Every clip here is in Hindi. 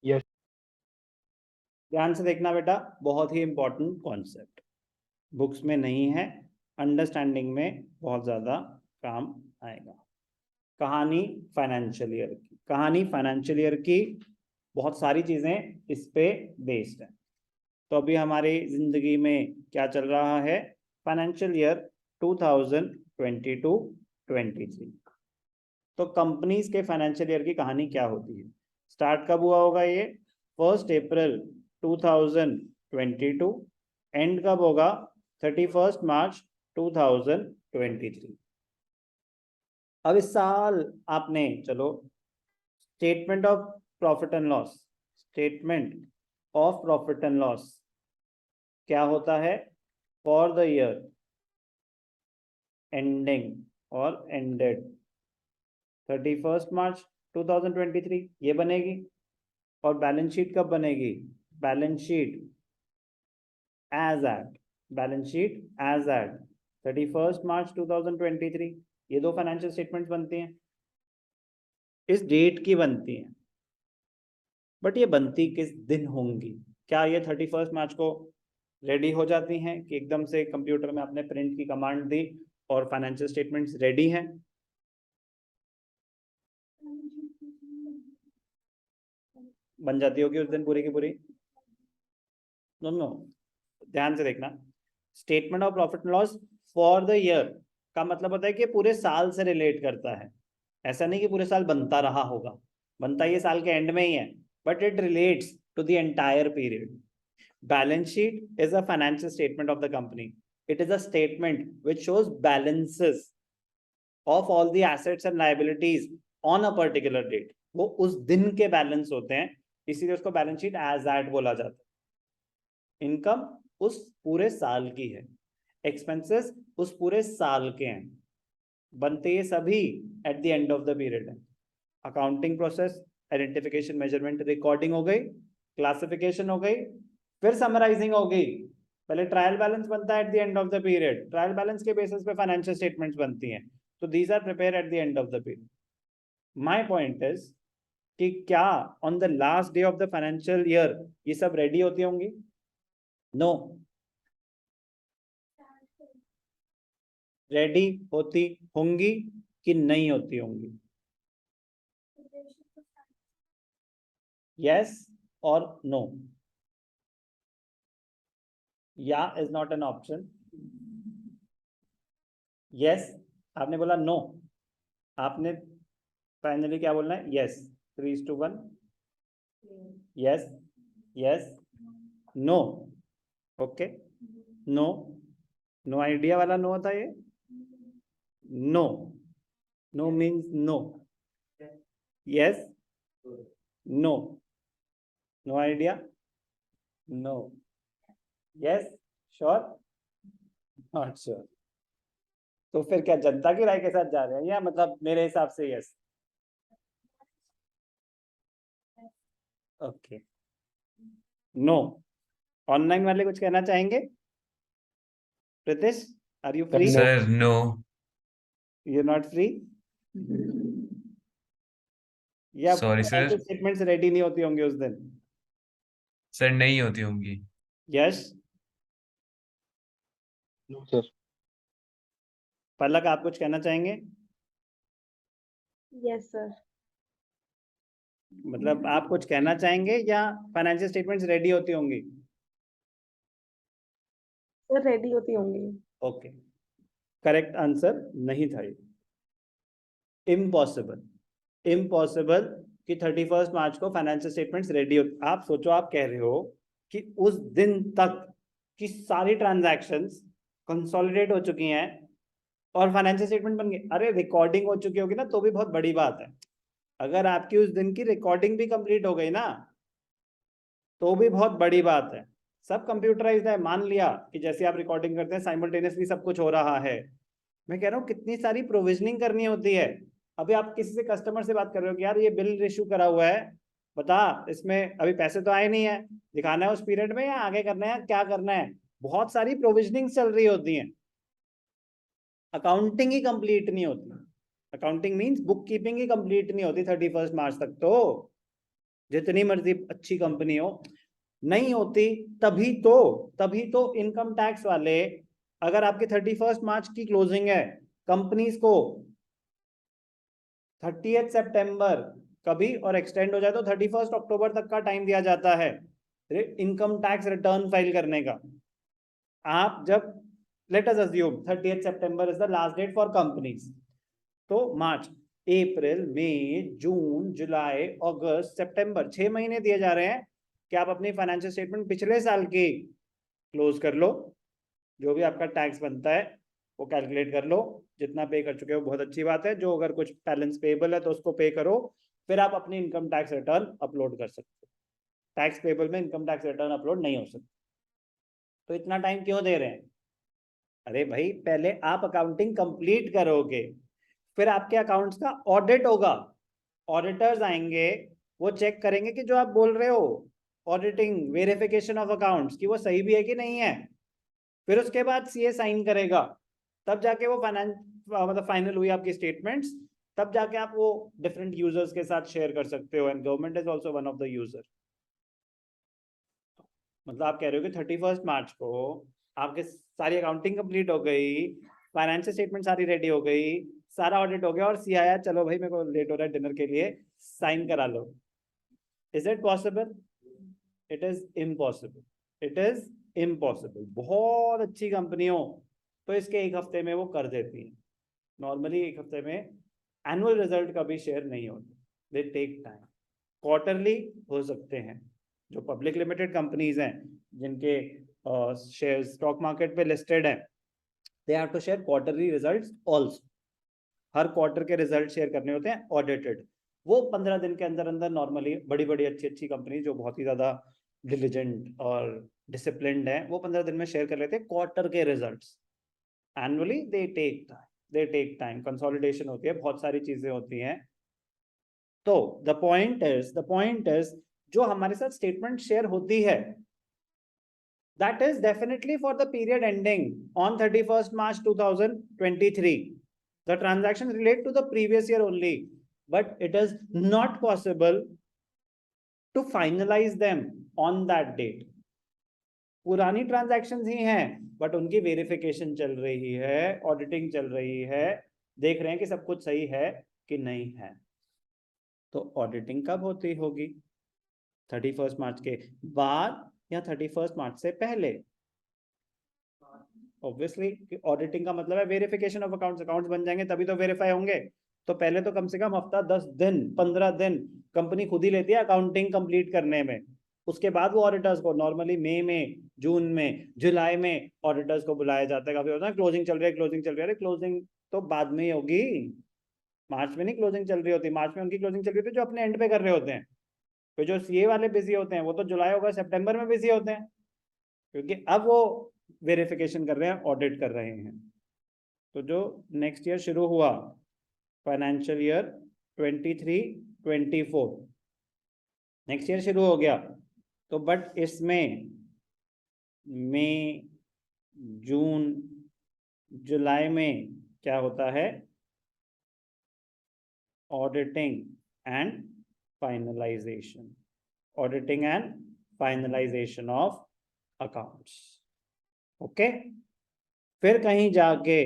यस। ध्यान से देखना बेटा, बहुत ही इंपॉर्टेंट कॉन्सेप्ट, बुक्स में नहीं है, अंडरस्टैंडिंग में बहुत ज्यादा काम आएगा। कहानी फाइनेंशियल ईयर की, कहानी फाइनेंशियल ईयर की बहुत सारी चीजें इस पे बेस्ड है। तो अभी हमारी जिंदगी में क्या चल रहा है? Financial year 2022-23। तो कंपनीज के फाइनेंशियल ईयर की कहानी क्या होती है? स्टार्ट कब हुआ होगा ये? 1 अप्रैल 2022। एंड कब होगा? 31 मार्च 2023। अब इस साल आपने, चलो, statement of profit and loss, statement of profit and loss क्या होता है? फॉर द ईयर एंडिंग और एंडेड 31 मार्च 2023 ये बनेगी। और बैलेंस शीट कब बनेगी? Balance sheet as at, balance sheet as at 31 March 2023। ये दो फाइनेंशियल स्टेटमेंट्स बनती हैं, इस डेट की बनती हैं। बट ये बनती किस दिन होंगी? क्या ये 31 मार्च को रेडी हो जाती हैं कि एकदम से कंप्यूटर में आपने प्रिंट की कमांड दी और फाइनेंशियल स्टेटमेंट्स रेडी हैं? बन जाती होगी उस दिन पूरी की पूरी? नो नो, ध्यान से देखना, statement of profit and loss for the year का मतलब होता है कि पूरे साल से रिलेट करता है। ऐसा नहीं कि पूरे साल बनता रहा होगा, बनता ये साल के एंड में ही है, but it relates to the entire period. Balance sheet is a financial statement of the company. It is a statement which shows balances of all the assets and liabilities on a particular date. वो उस दिन के बैलेंस होते हैं, इसीलिए उसको बैलेंस शीट एज एट बोला जाता है। इनकम उस पूरे साल की है, एक्सपेंसेस उस पूरे साल के हैं, बनते ये सभी at the end of the period है। Accounting process, identification, measurement, recording हो गई, क्लासिफिकेशन हो गई, फिर समराइजिंग हो गई। पहले ट्रायल बैलेंस बनता है at the end of the period, trial balance के बेसिस पे फाइनेंशियल स्टेटमेंट्स बनती हैं। तो these are prepare at the end of the period. My point is कि क्या on the last day of the financial year ये सब रेडी होती होंगी? नो। रेडी होती होंगी कि नहीं होती होंगी? यस और नो? या is not an option. Yes आपने बोला, नो आपने फाइनली क्या बोलना है? Yes. 3:1। Yes, yes, no. Okay, no, no idea वाला नो था ये। No, no means no. Yes, no, no idea, no, yes, sure, not sure. तो फिर क्या जनता की राय के साथ जा रहे हैं या मतलब मेरे हिसाब से यस? Okay, no. ऑनलाइन वाले कुछ कहना चाहेंगे? Pritish, are you free? Sir no. You are not free? या सॉरी सर। स्टेटमेंट्स रेडी नहीं होती होंगी उस दिन? सर नहीं होती होंगी। यस। No sir. पलक, आप कुछ कहना चाहेंगे? Yes sir. मतलब आप कुछ कहना चाहेंगे या फाइनेंशियल स्टेटमेंट्स रेडी होती होंगी? सर रेडी होती होंगी। ओके, करेक्ट आंसर नहीं था ये। इम्पॉसिबल, इम्पॉसिबल कि 31 मार्च को फाइनेंशियल स्टेटमेंट्स रेडी हो। आप सोचो, आप कह रहे हो कि उस दिन तक की सारी ट्रांजैक्शंस कंसोलिडेट हो चुकी हैं और फाइनेंशियल स्टेटमेंट बन गए। अरे रिकॉर्डिंग हो चुकी होगी ना, तो भी बहुत बड़ी बात है। अगर आपकी उस दिन की रिकॉर्डिंग भी कंप्लीट हो गई ना, तो भी बहुत बड़ी बात है। सब कंप्यूटराइज्ड है, मान लिया कि जैसे आप रिकॉर्डिंग करते हैं साइमल्टेनियसली सब कुछ हो रहा है। मैं कह रहा हूँ कितनी सारी प्रोविजनिंग करनी होती है। अभी आप किसी से कस्टमर से बात कर रहे हो कि यार ये बिल इशू करा हुआ है, बता इसमें अभी पैसे तो आए नहीं है, दिखाना है उस पीरियड में या आगे करना है, क्या करना है? बहुत सारी प्रोविजनिंग चल रही होती है, अकाउंटिंग ही कंप्लीट नहीं होती। अकाउंटिंग मींस बुक कीपिंग ही कंप्लीट नहीं होती 31 मार्च तक। तो जितनी मर्जी अच्छी कंपनी हो, नहीं होती। तभी तो इनकम टैक्स वाले, अगर आपकी 31 मार्च की क्लोजिंग है, कंपनीज को 30 सितंबर कभी और एक्सटेंड हो जाए तो 31 अक्टूबर तक का टाइम दिया जाता है इनकम टैक्स रिटर्न फाइल करने का। आप जब, लेट अस अज्यूम 30 सितंबर is the last date for companies, तो मार्च, अप्रैल, मई, जून, जुलाई, अगस्त, सितंबर, 6 महीने दिए जा रहे हैं कि आप अपनी फाइनेंशियल स्टेटमेंट पिछले साल की क्लोज कर लो, जो भी आपका टैक्स बनता है वो कैलकुलेट कर लो, जितना पे कर चुके हो बहुत अच्छी बात है, जो अगर कुछ बैलेंस पेबल है तो उसको पे करो, फिर आप अपनी इनकम टैक्स रिटर्न अपलोड कर सकते हो। टैक्स पेबल में इनकम टैक्स रिटर्न अपलोड नहीं हो सकता। तो इतना टाइम क्यों दे रहे हैं? अरे भाई, पहले आप अकाउंटिंग कंप्लीट करोगे, फिर आपके अकाउंट्स का ऑडिट होगा, ऑडिटर्स आएंगे, वो चेक करेंगे कि जो आप बोल रहे हो, ऑडिटिंग वेरिफिकेशन ऑफ अकाउंट्स, कि वो सही भी है कि नहीं है। फिर उसके बाद सीए साइन करेगा, तब जाके वो मतलब फाइनल हुई आपकी स्टेटमेंट्स, तब जाके आप वो डिफरेंट यूजर्स के साथ शेयर कर सकते हो, and government is also one of the user. मतलब आप कह रहे हो कि 31 मार्च को आपके सारी अकाउंटिंग कंप्लीट हो गई, फाइनेंशियल स्टेटमेंट सारी रेडी हो गई, सारा ऑडिट हो गया, और सी आया, चलो भाई मेरे को लेट हो रहा है डिनर के लिए, साइन करा लो। Is it possible? It is impossible. It is impossible. बहुत अच्छी कंपनी हो तो इसके एक हफ्ते में वो कर देती है। नॉर्मली एक हफ्ते में एनुअल रिजल्ट कभी शेयर नहीं होते, दे टेक टाइम। क्वार्टरली हो सकते हैं। जो पब्लिक लिमिटेड कंपनीज हैं, जिनके शेयर स्टॉक मार्केट पे लिस्टेड हैं, they have to share quarterly results also. हर क्वार्टर के रिजल्ट शेयर करने होते हैं ऑडिटेड। वो 15 दिन के अंदर अंदर नॉर्मली बड़ी बड़ी अच्छी अच्छी कंपनी जो बहुत ही ज्यादा डिलिजेंट और डिसिप्लिन्ड है, वो 15 दिन में शेयर कर लेते हैं क्वार्टर के results. Annually they take time, consolidation होती है, बहुत सारी चीजें होती हैं। तो द पॉइंट इज जो हमारे साथ स्टेटमेंट शेयर होती है, that is definitely for the period ending on 31st March 2023. The transactions relate to the previous year only, but it is not possible to finalize them on that date. पुरानी ट्रांजैक्शंस ही हैं, बट उनकी वेरिफिकेशन चल रही है, ऑडिटिंग चल रही है, देख रहे हैं कि सब कुछ सही है कि नहीं है। तो ऑडिटिंग कब होती होगी? 31 मार्च के बाद या 31 मार्च से पहले? ऑब्वियसली ऑडिटिंग का मतलब है वेरिफिकेशन ऑफ अकाउंट्स। अकाउंट्स बन जाएंगे तभी तो वेरीफाई होंगे। तो पहले तो कम से कम हफ्ता, 10 दिन, 15 दिन कंपनी खुद ही लेती है अकाउंटिंग कंप्लीट करने में। उसके बाद वो ऑडिटर्स को नॉर्मली मई में, जून में, जुलाई में ऑडिटर्स को बुलाया जाता है। काफी होता है क्लोजिंग चल रही है, क्लोजिंग चल रही है, क्लोजिंग तो बाद में ही होगी, मार्च में नहीं क्लोजिंग चल रही होती। मार्च में उनकी क्लोजिंग चल रही होती है जो अपने एंड पे कर रहे होते हैं। तो जो सीए वाले बिजी होते हैं वो तो जुलाई अगस्त सितंबर में बिजी होते हैं, क्योंकि अब वो वेरिफिकेशन कर रहे हैं, ऑडिट कर रहे हैं। तो जो नेक्स्ट ईयर शुरू हुआ, फाइनेंशियल ईयर 23-24 नेक्स्ट ईयर शुरू हो गया, तो बट इसमें मई, जून, जुलाई में क्या होता है? Auditing and finalisation, auditing and finalisation of accounts. Okay, फिर कहीं जाके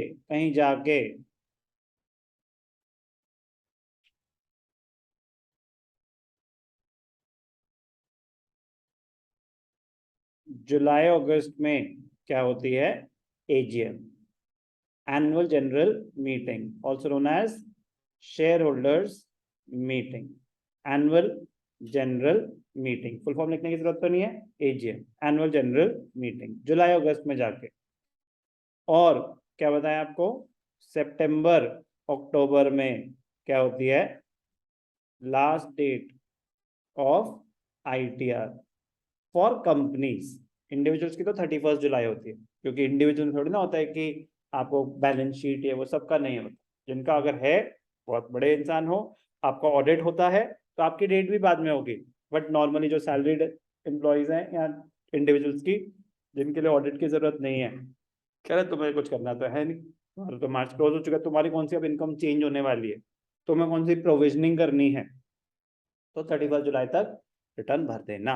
जुलाई अगस्त में क्या होती है? AGM, annual general meeting, also known as shareholders meeting. Annual general meeting, full form लिखने की जरूरत तो नहीं है, एजीएम, एनुअल जनरल मीटिंग, जुलाई अगस्त में जाके। और क्या बताया आपको? सितंबर अक्टूबर में क्या होती है? Last date of ITR for companies. Individuals की तो 31 जुलाई होती है, क्योंकि इंडिविजुअल थोड़ी ना होता है कि आपको बैलेंस शीट है, वो सबका नहीं होता। जिनका अगर है, बहुत बड़े इंसान हो, आपका ऑडिट होता है तो आपकी डेट भी बाद में होगी। बट नॉर्मली जो सैलरीड एम्प्लॉयज हैं या इंडिविजुअल्स की, जिनके लिए ऑडिट की जरूरत नहीं है, कह रहे तुम्हें कुछ करना तो है नहीं, तुम्हारा तो मार्च क्लोज हो चुका है, तुम्हारी कौन सी अब इनकम चेंज होने वाली है, तुम्हें कौन सी प्रोविजनिंग करनी है, तो 31 जुलाई तक रिटर्न भर देना।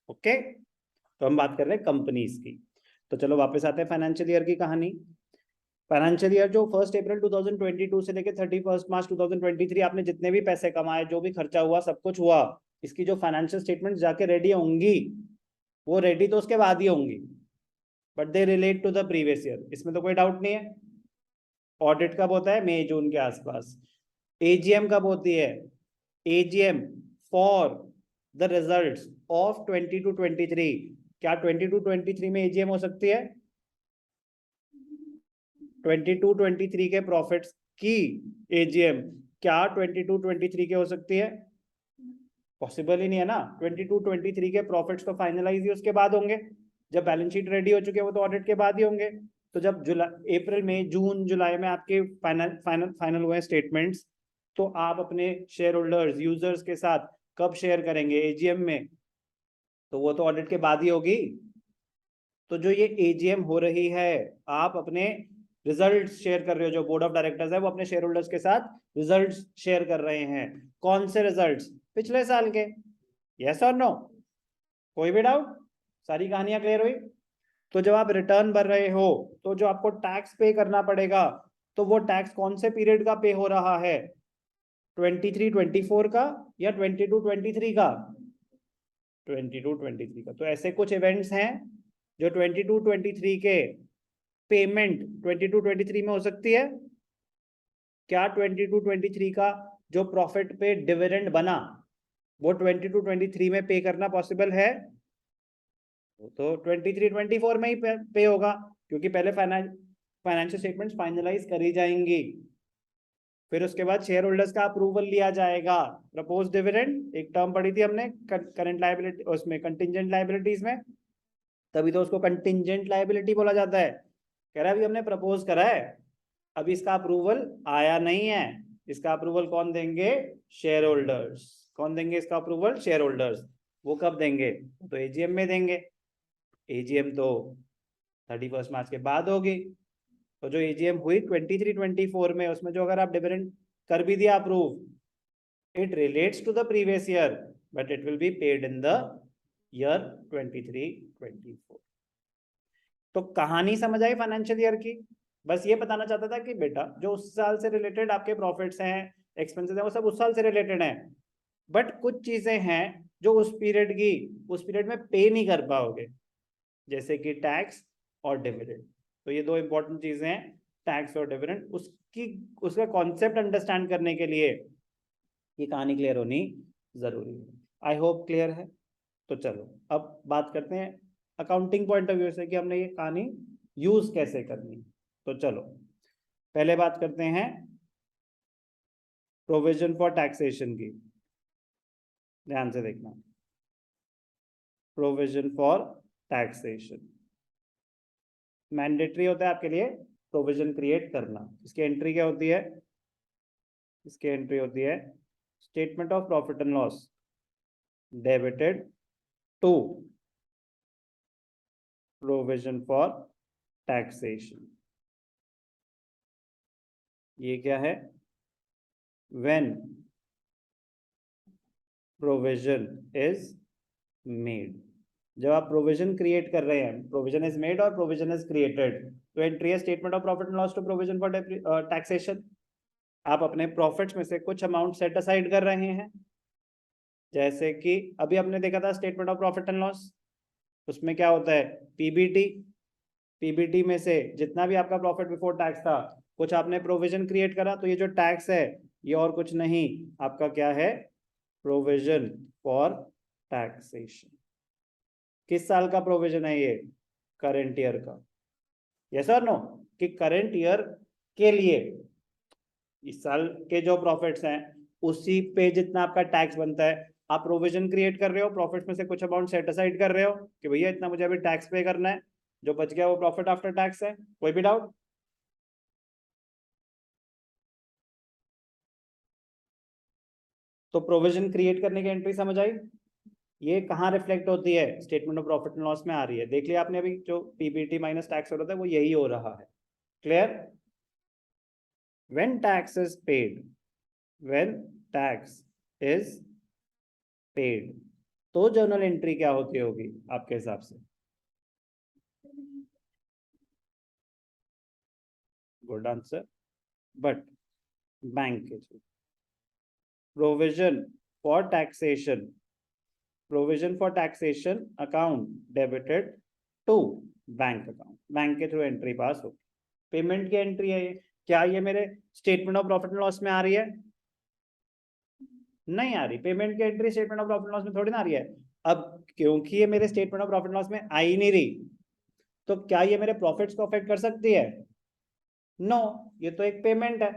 ओके, तो हम बात कर रहे हैं कंपनीज की। तो चलो वापस आते हैं फाइनेंशियल ईयर की कहानी। फाइनेंशियल ईयर जो 1 अप्रैल 2022 से लेकर 31 मार्च 2023 आपने जितने भी पैसे कमाए, जो भी खर्चा हुआ, सब कुछ हुआ, इसकी जो फाइनेंशियल स्टेटमेंट जाके रेडी होंगी, वो रेडी तो उसके बाद ही होंगी, but they relate to the previous year, इसमें तो कोई डाउट नहीं है। ऑडिट कब होता है? मई जून के आसपास। एजीएम कब होती है? AGM for the results of 22-23। क्या 22-23 में एजीएम हो सकती है? 22-23 के प्रॉफिट्स की एजीएम क्या 22-23 के हो सकती है? पॉसिबल ही नहीं है ना। 22-23 के प्रॉफिट्स तो फाइनलाइज ही उसके बाद होंगे, जब बैलेंस शीट रेडी हो चुके हैं, वो तो ऑडिट के बाद ही होंगे। तो जब जुलाई, अप्रैल में, जून, जुलाई में आपके फाइनल हुए स्टेटमेंट्स, तो आप अपने शेयर होल्डर्स, यूजर्स के साथ कब शेयर करेंगे? एजीएम में, तो वो तो ऑडिट के बाद ही होगी। तो जो ये एजीएम हो रही है, आप अपने रिजल्ट्स शेयर कर रहे हो, जो बोर्ड ऑफ डायरेक्टर्स है वो अपने शेयर होल्डर्स के साथ रिजल्ट्स शेयर कर रहे हैं। कौन से रिजल्ट्स? पिछले साल के। यस और नो? कोई भी डाउट? सारी कहानियां क्लियर हुई? तो जब आप रिटर्न भर रहे हो, तो जो आपको टैक्स पे करना पड़ेगा, तो वो टैक्स कौन से पीरियड का पे हो रहा है? 23-24 का या 22-23 का? 22-23 का। तो ऐसे कुछ इवेंट्स हैं जो 22-23 के पेमेंट 22-23 में हो सकती है। क्या 22-23 का जो प्रॉफिट पे डिविडेंड बना, वो 22-23 में पे करना पॉसिबल है? तो 23-24 में ही पे होगा, क्योंकि पहले फाइनेंशियल स्टेटमेंट्स फाइनलाइज करी जाएंगी, फिर उसके बाद शेयर होल्डर्स का अप्रूवल लिया जाएगा। प्रपोज डिविडेंड एक टर्म पढ़ी थी हमने करंट लायबिलिटी, उसमें कंटिंजेंट लायबिलिटीज में, तभी तो उसको कंटिंजेंट लायबिलिटी बोला जाता है। कह रहा है अभी हमने प्रपोज करा है, अभी इसका अप्रूवल आया नहीं है, इसका अप्रूवल कौन देंगे? Share holders. कौन देंगे इसका अप्रूवल? Share holders. वो कब देंगे? तो एजीएम में देंगे। एजीएम तो 31 मार्च के बाद होगी। तो जो एजीएम हुई 23-24 में, उसमें जो अगर आप डिविडेंड कर भी दिया approve, it relates to the previous year but it will be paid in the year 23-24। तो कहानी समझ आई फाइनेंशियल ईयर की? बस ये बताना चाहता था कि बेटा जो उस साल से रिलेटेड आपके प्रॉफिट्स हैं, एक्सपेंसेस हैं, वो सब उस साल से रिलेटेड हैं, बट कुछ चीजें हैं जो उस पीरियड में पे नहीं कर पाओगे, जैसे कि टैक्स और डिविडेंड। तो ये दो इंपॉर्टेंट चीजें हैं, टैक्स और डिविडेंड। उसका कॉन्सेप्ट अंडरस्टैंड करने के लिए ये कहानी क्लियर होनी जरूरी है। आई होप क्लियर है। तो चलो अब बात करते हैं अकाउंटिंग पॉइंट ऑफ व्यू से कि हमने ये कहानी यूज कैसे करनी। तो चलो पहले बात करते हैं प्रोविजन फॉर टैक्सेशन की। ध्यान से देखना, प्रोविजन फॉर टैक्सेशन मैंडेटरी होता है आपके लिए प्रोविजन क्रिएट करना। इसकी एंट्री क्या होती है? इसकी एंट्री होती है statement of profit and loss debited to provision for taxation. ये क्या है? When provision is made. जब आप प्रोविजन क्रिएट कर रहे हैं, प्रोविजन इज मेड और प्रोविजन इज क्रिएटेड, तो एंट्री है statement of profit and loss to provision for taxation. आप अपने प्रॉफिट्स में से कुछ अमाउंट सेट असाइड कर रहे हैं, जैसे कि अभी हमने देखा था statement of profit and loss, उसमें क्या होता है? पीबीटी। पीबीटी में से जितना भी आपका प्रॉफिट बिफोर टैक्स था, कुछ आपने प्रोविजन क्रिएट करा, तो ये जो टैक्स है ये और कुछ नहीं, आपका क्या है? Provision for taxation. किस साल का प्रोविजन है ये? करंट ईयर का। यस और नो? कि करंट ईयर के लिए इस साल के जो प्रॉफिट्स हैं उसी पे जितना आपका टैक्स बनता है, आप प्रोविजन क्रिएट कर रहे हो, प्रॉफिट में से कुछ अमाउंट सेट असाइड कर रहे हो कि भैया इतना मुझे अभी टैक्स पे करना है, जो बच गया वो प्रॉफिट आफ्टर टैक्स है। कोई भी डाउट? तो प्रोविजन क्रिएट करने की एंट्री समझ आई? ये कहाँ रिफ्लेक्ट होती है? Statement of profit and loss में आ रही है। देख लिया आपने अभी जो पीबीटी माइनस टैक्स हो रहा था वो यही हो रहा है। Clear? When tax is paid, when tax is paid, तो जर्नल एंट्री क्या होती होगी आपके हिसाब से? गुड आंसर, बट बैंक के through. Provision for taxation, provision for taxation account debited to bank account, bank के थ्रू एंट्री पास होगी। पेमेंट की एंट्री है ये, क्या ये मेरे statement of profit and loss में आ रही है? नहीं आ रही। पेमेंट की entry statement of profit and loss में थोड़ी ना आ रही है। अब क्योंकि ये मेरे statement of profit and loss में आ ही नहीं रही, तो क्या ये मेरे प्रॉफिट्स को अफेक्ट कर सकती है? नो, ये तो एक पेमेंट है।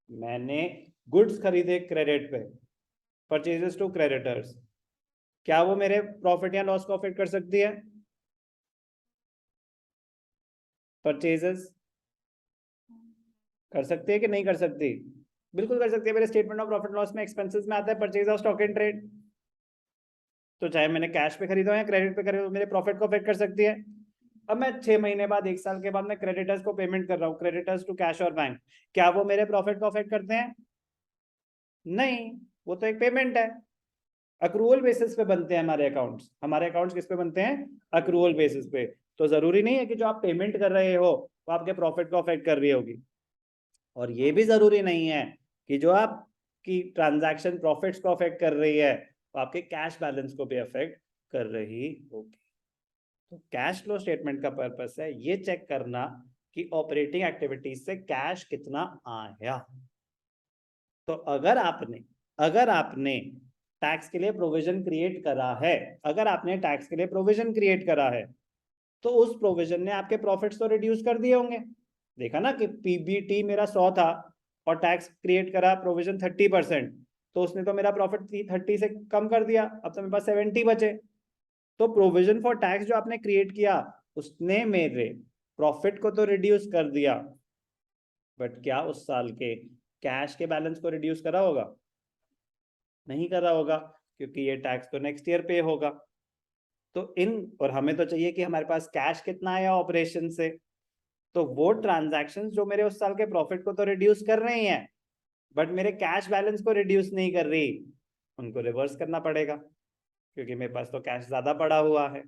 मैंने गुड्स खरीदे क्रेडिट पे, परचेजेस टू क्रेडिटर्स, क्या वो मेरे प्रॉफिट या लॉस को अफेक्ट कर सकती है? परचेजेस कर सकती है कि नहीं कर सकती? बिल्कुल कर सकती है। मेरे स्टेटमेंट ऑफ प्रॉफिट लॉस में एक्सपेंसेस में आता है purchase of stock and trade, तो चाहे मैंने कैश पे खरीदा हो या क्रेडिट पे खरीदा हो, मेरे प्रॉफिट को अफेक्ट कर सकती है। अब मैं 6 महीने बाद, 1 साल के बाद मैं क्रेडिटर्स को पेमेंट कर रहा हूँ, क्रेडिटर्स टू कैश और बैंक, क्या वो मेरे प्रॉफिट को अफेक्ट करते हैं? नहीं, वो तो एक पेमेंट है। अक्रूवल बेसिस पे बनते हैं हमारे अकाउंट्स। हमारे अकाउंट्स किस पे बनते हैं? अक्रूवल बेसिस पे। तो जरूरी नहीं है कि जो आप पेमेंट कर रहे हो वो आपके प्रॉफिट को अफेक्ट कर रही होगी, और ये भी जरूरी नहीं है कि जो आपकी ट्रांजैक्शन प्रॉफिट्स को अफेक्ट कर रही है वो आपके कैश बैलेंस को भी अफेक्ट कर रही होगी। तो कैश फ्लो स्टेटमेंट का पर्पस है ये चेक करना कि ऑपरेटिंग एक्टिविटीज से कैश कितना आया। तो अगर आपने टैक्स के लिए प्रोविजन क्रिएट करा है, अगर आपने टैक्स के लिए प्रोविजन क्रिएट करा है, तो उस प्रोविजन ने आपके प्रॉफिट्स तो रिड्यूस कर दिए होंगे। देखा ना कि पीबीटी मेरा 100 था और टैक्स क्रिएट करा प्रोविजन 30%, तो उसने तो मेरा प्रॉफिट 30 से कम कर दिया, अब तो मेरे पास 70 बचे। तो प्रोविजन फॉर टैक्स जो आपने क्रिएट किया उसने मेरे प्रॉफिट को तो रिड्यूस कर दिया, बट क्या उस साल के कैश के बैलेंस को रिड्यूस करा होगा? नहीं करा होगा, क्योंकि ये टैक्स तो नेक्स्ट ईयर पे होगा। तो और हमें तो चाहिए कि हमारे पास कैश कितना आया ऑपरेशन से, तो वो ट्रांजैक्शन जो मेरे उस साल के प्रॉफिट को तो रिड्यूस कर रही हैं, बट मेरे कैश बैलेंस को रिड्यूस नहीं कर रही, उनको रिवर्स करना पड़ेगा, क्योंकि मेरे पास तो कैश ज्यादा पड़ा हुआ है।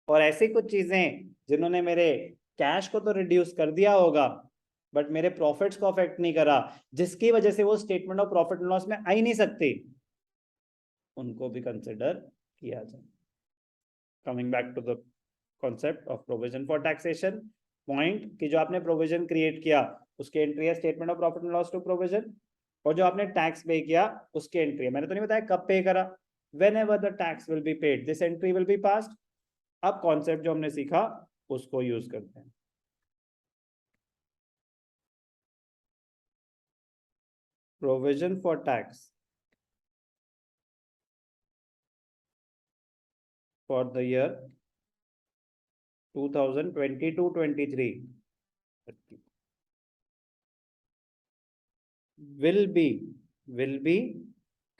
और ऐसी कुछ चीजें जिन्होंने मेरे कैश को तो रिड्यूस कर दिया होगा बट मेरे प्रॉफिट्स को अफेक्ट नहीं करा, जिसकी वजह से वो statement of profit and loss में आ ही नहीं सकती, उनको भी कंसिडर किया जाए। Coming back to the concept of provision for taxation, point कि जो आपने प्रोविजन क्रिएट किया उसके एंट्री है statement of profit and loss to provision, और जो आपने टैक्स पे किया उसके एंट्री है। मैंने तो नहीं बताया कब पे करा, whenever the tax will be paid this entry will be passed। अब कॉन्सेप्ट जो हमने सीखा उसको यूज करते हैं। Provision for tax for the year 2022-23 will be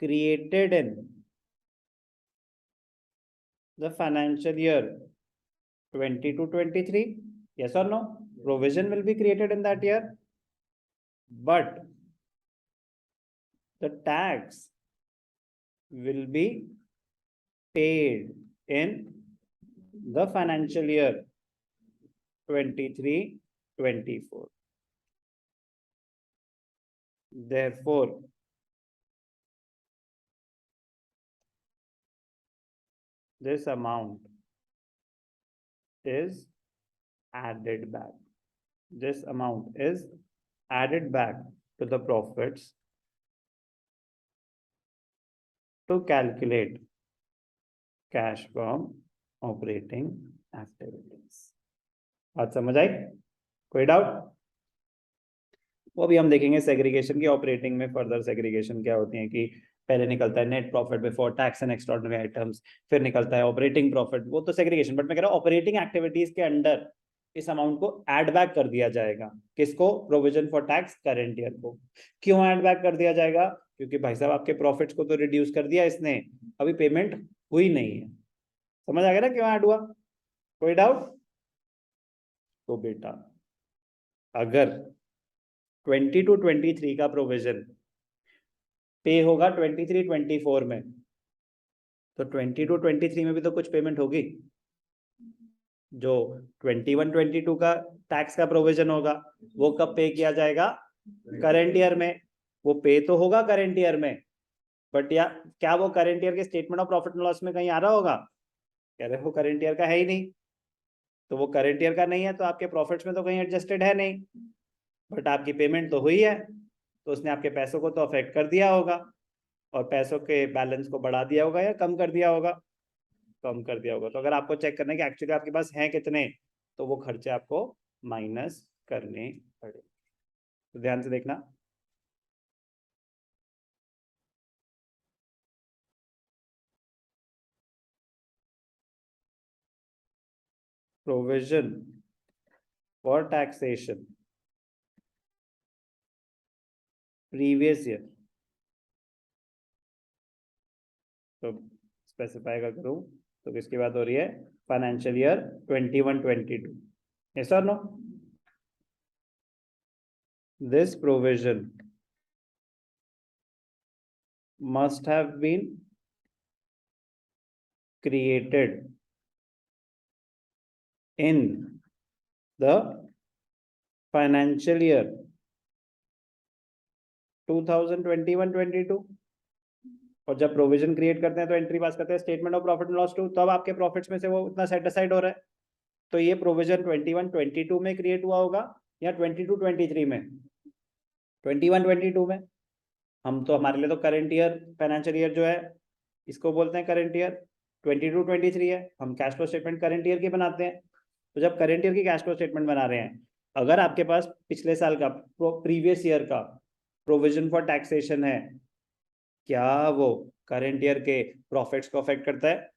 created in the financial year 22-23, yes or no? Provision will be created in that year, but the tax will be paid in the financial year 23-24. Therefore, this amount is added back. This amount is added back to the profits to calculate cash from operating activities. बात समझ आई? कोई डाउट? वो भी हम देखेंगे सेग्रीगेशन की। ऑपरेटिंग में फर्दर सेग्रीगेशन क्या होती है कि पहले निकलता है net profit before tax and extraordinary items, फिर निकलता है ऑपरेटिंग प्रॉफिट, वो तो सेग्रीगेशन। बट मैं कह रहा हूँ ऑपरेटिंग एक्टिविटीज के अंडर इस अमाउंट को ऐड बैक कर दिया जाएगा। किसको? Provision for tax current year को। क्यों ऐड बैक कर दिया जाएगा? क्योंकि भाई साहब आपके प्रॉफिट्स को तो रिड्यूस कर दिया इसने, अभी पेमेंट हुई नहीं है। समझ आ गया ना क्यों ऐड हुआ? कोई डाउट? तो बेटा अगर 22-23 का प्रोविजन पे होगा 23-24 में, तो 22-23 में भी तो कुछ पेमेंट होगी। जो 21-22 का टैक्स का प्रोविजन होगा वो कब पे किया जाएगा? करंट ईयर में। वो पे तो होगा करंट ईयर में, बट या क्या वो करंट ईयर के statement of profit and loss में कहीं आ रहा होगा? कह रहे हो करंट ईयर का है ही नहीं, तो वो करंट ईयर का नहीं है तो आपके प्रॉफिट्स में तो कहीं एडजस्टेड है नहीं, बट आपकी पेमेंट तो हुई है, तो उसने आपके पैसों को तो अफेक्ट कर दिया होगा, और पैसों के बैलेंस को बढ़ा दिया होगा या कम कर दिया होगा? कम कर दिया होगा। तो अगर आपको चेक करना है कि एक्चुअली आपके पास हैं कितने, तो वो खर्चे आपको माइनस करने पड़े। तो ध्यान से देखना। Provision for taxation previous year, तो स्पेसिफाई का करूं तो किसकी बात हो रही है? Financial year 21-22। यस और no? This provision must have been created in the financial year 2021-22। और जब प्रोविजन क्रिएट करते हैं तो एंट्री पास करते हैं statement of profit and loss to, तब आपके प्रॉफिट्स में से वो उतना सेट असाइड हो रहा है। तो ये प्रोविजन 21-22 में क्रिएट हुआ होगा या 22-23 में? 21-22 में। हम तो हमारे लिए तो करंट ईयर फाइनेंशियल ईयर जो है इसको बोलते हैं करंट ईयर। 22-23 है, हम cash flow statement current year की बनाते हैं। तो जब करंट ईयर की कैश फ्लो स्टेटमेंट बना रहे हैं, अगर आपके पास पिछले साल का प्रीवियस ईयर का प्रोविजन फॉर टैक्सेशन है, क्या वो करंट ईयर के प्रॉफिट्स को अफेक्ट करता है?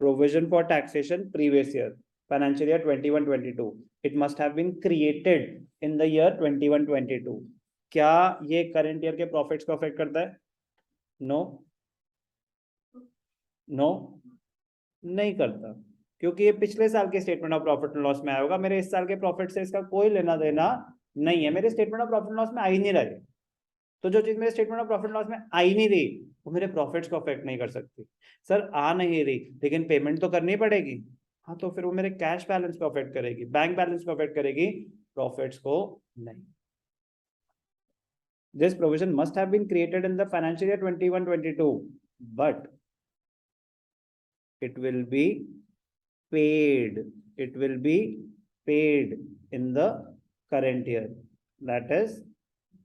Provision for taxation previous year financial year 21-22, it must have been created in the year 21-22। क्या ये करंट ईयर के प्रॉफिट्स को अफेक्ट करता है? नो, नो, नहीं करता, क्योंकि ये पिछले साल के statement of profit and loss में आया होगा। मेरे इस साल के प्रॉफिट से इसका कोई लेना देना नहीं है, मेरे statement of profit and loss में आ ही नहीं रही। तो जो चीज मेरे statement of profit and loss में आ ही नहीं रही, वो मेरे प्रॉफिट्स को अफेक्ट नहीं कर सकती। सर आ नहीं रही लेकिन पेमेंट तो करनी पड़ेगी, हाँ, तो फिर वो मेरे कैश बैलेंस को अफेक्ट करेगी, बैंक बैलेंस को अफेक्ट करेगी, प्रॉफिट्स को नहीं। This provision must have been created in the financial year 21-22, but it will be paid. It will be paid in the current year, that is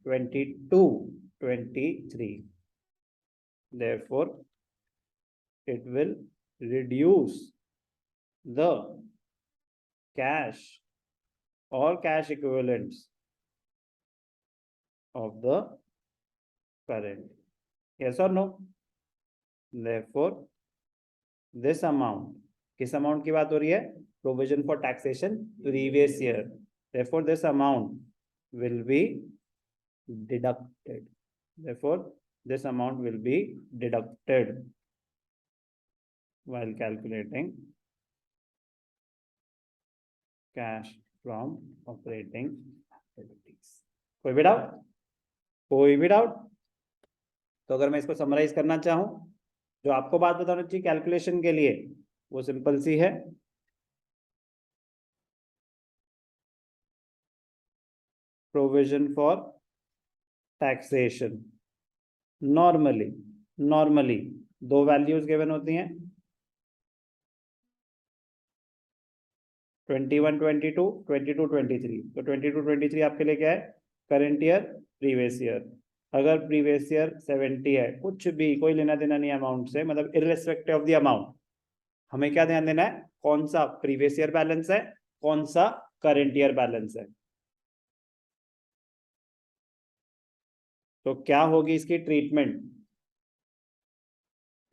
22-23. Therefore, it will reduce the cash or cash equivalents of the current. Yes or no? Therefore, this amount, किस amount की बात हो रही है? Provision for taxation previous year. Therefore, this amount will be deducted. Therefore, this amount will be deducted while calculating cash from operating activities. कोई भी डाउट? कोई भी डाउट? तो अगर मैं इसको समराइज करना चाहूं, जो आपको बात बताना चाहिए कैलकुलेशन के लिए, वो सिंपल सी है। प्रोविजन फॉर टैक्सेशन, नॉर्मली दो वैल्यूज गिवन होती हैं, 21-22, 22-23। तो 22-23 आपके लिए क्या है? Current year, previous year. अगर प्रीवियस ईयर 70 है, कुछ भी कोई लेना देना नहीं अमाउंट से, मतलब इररिस्पेक्टिव ऑफ द अमाउंट, हमें क्या ध्यान देना है? कौन सा प्रीवियस ईयर बैलेंस है, कौन सा करंट ईयर बैलेंस है। तो क्या होगी इसकी treatment?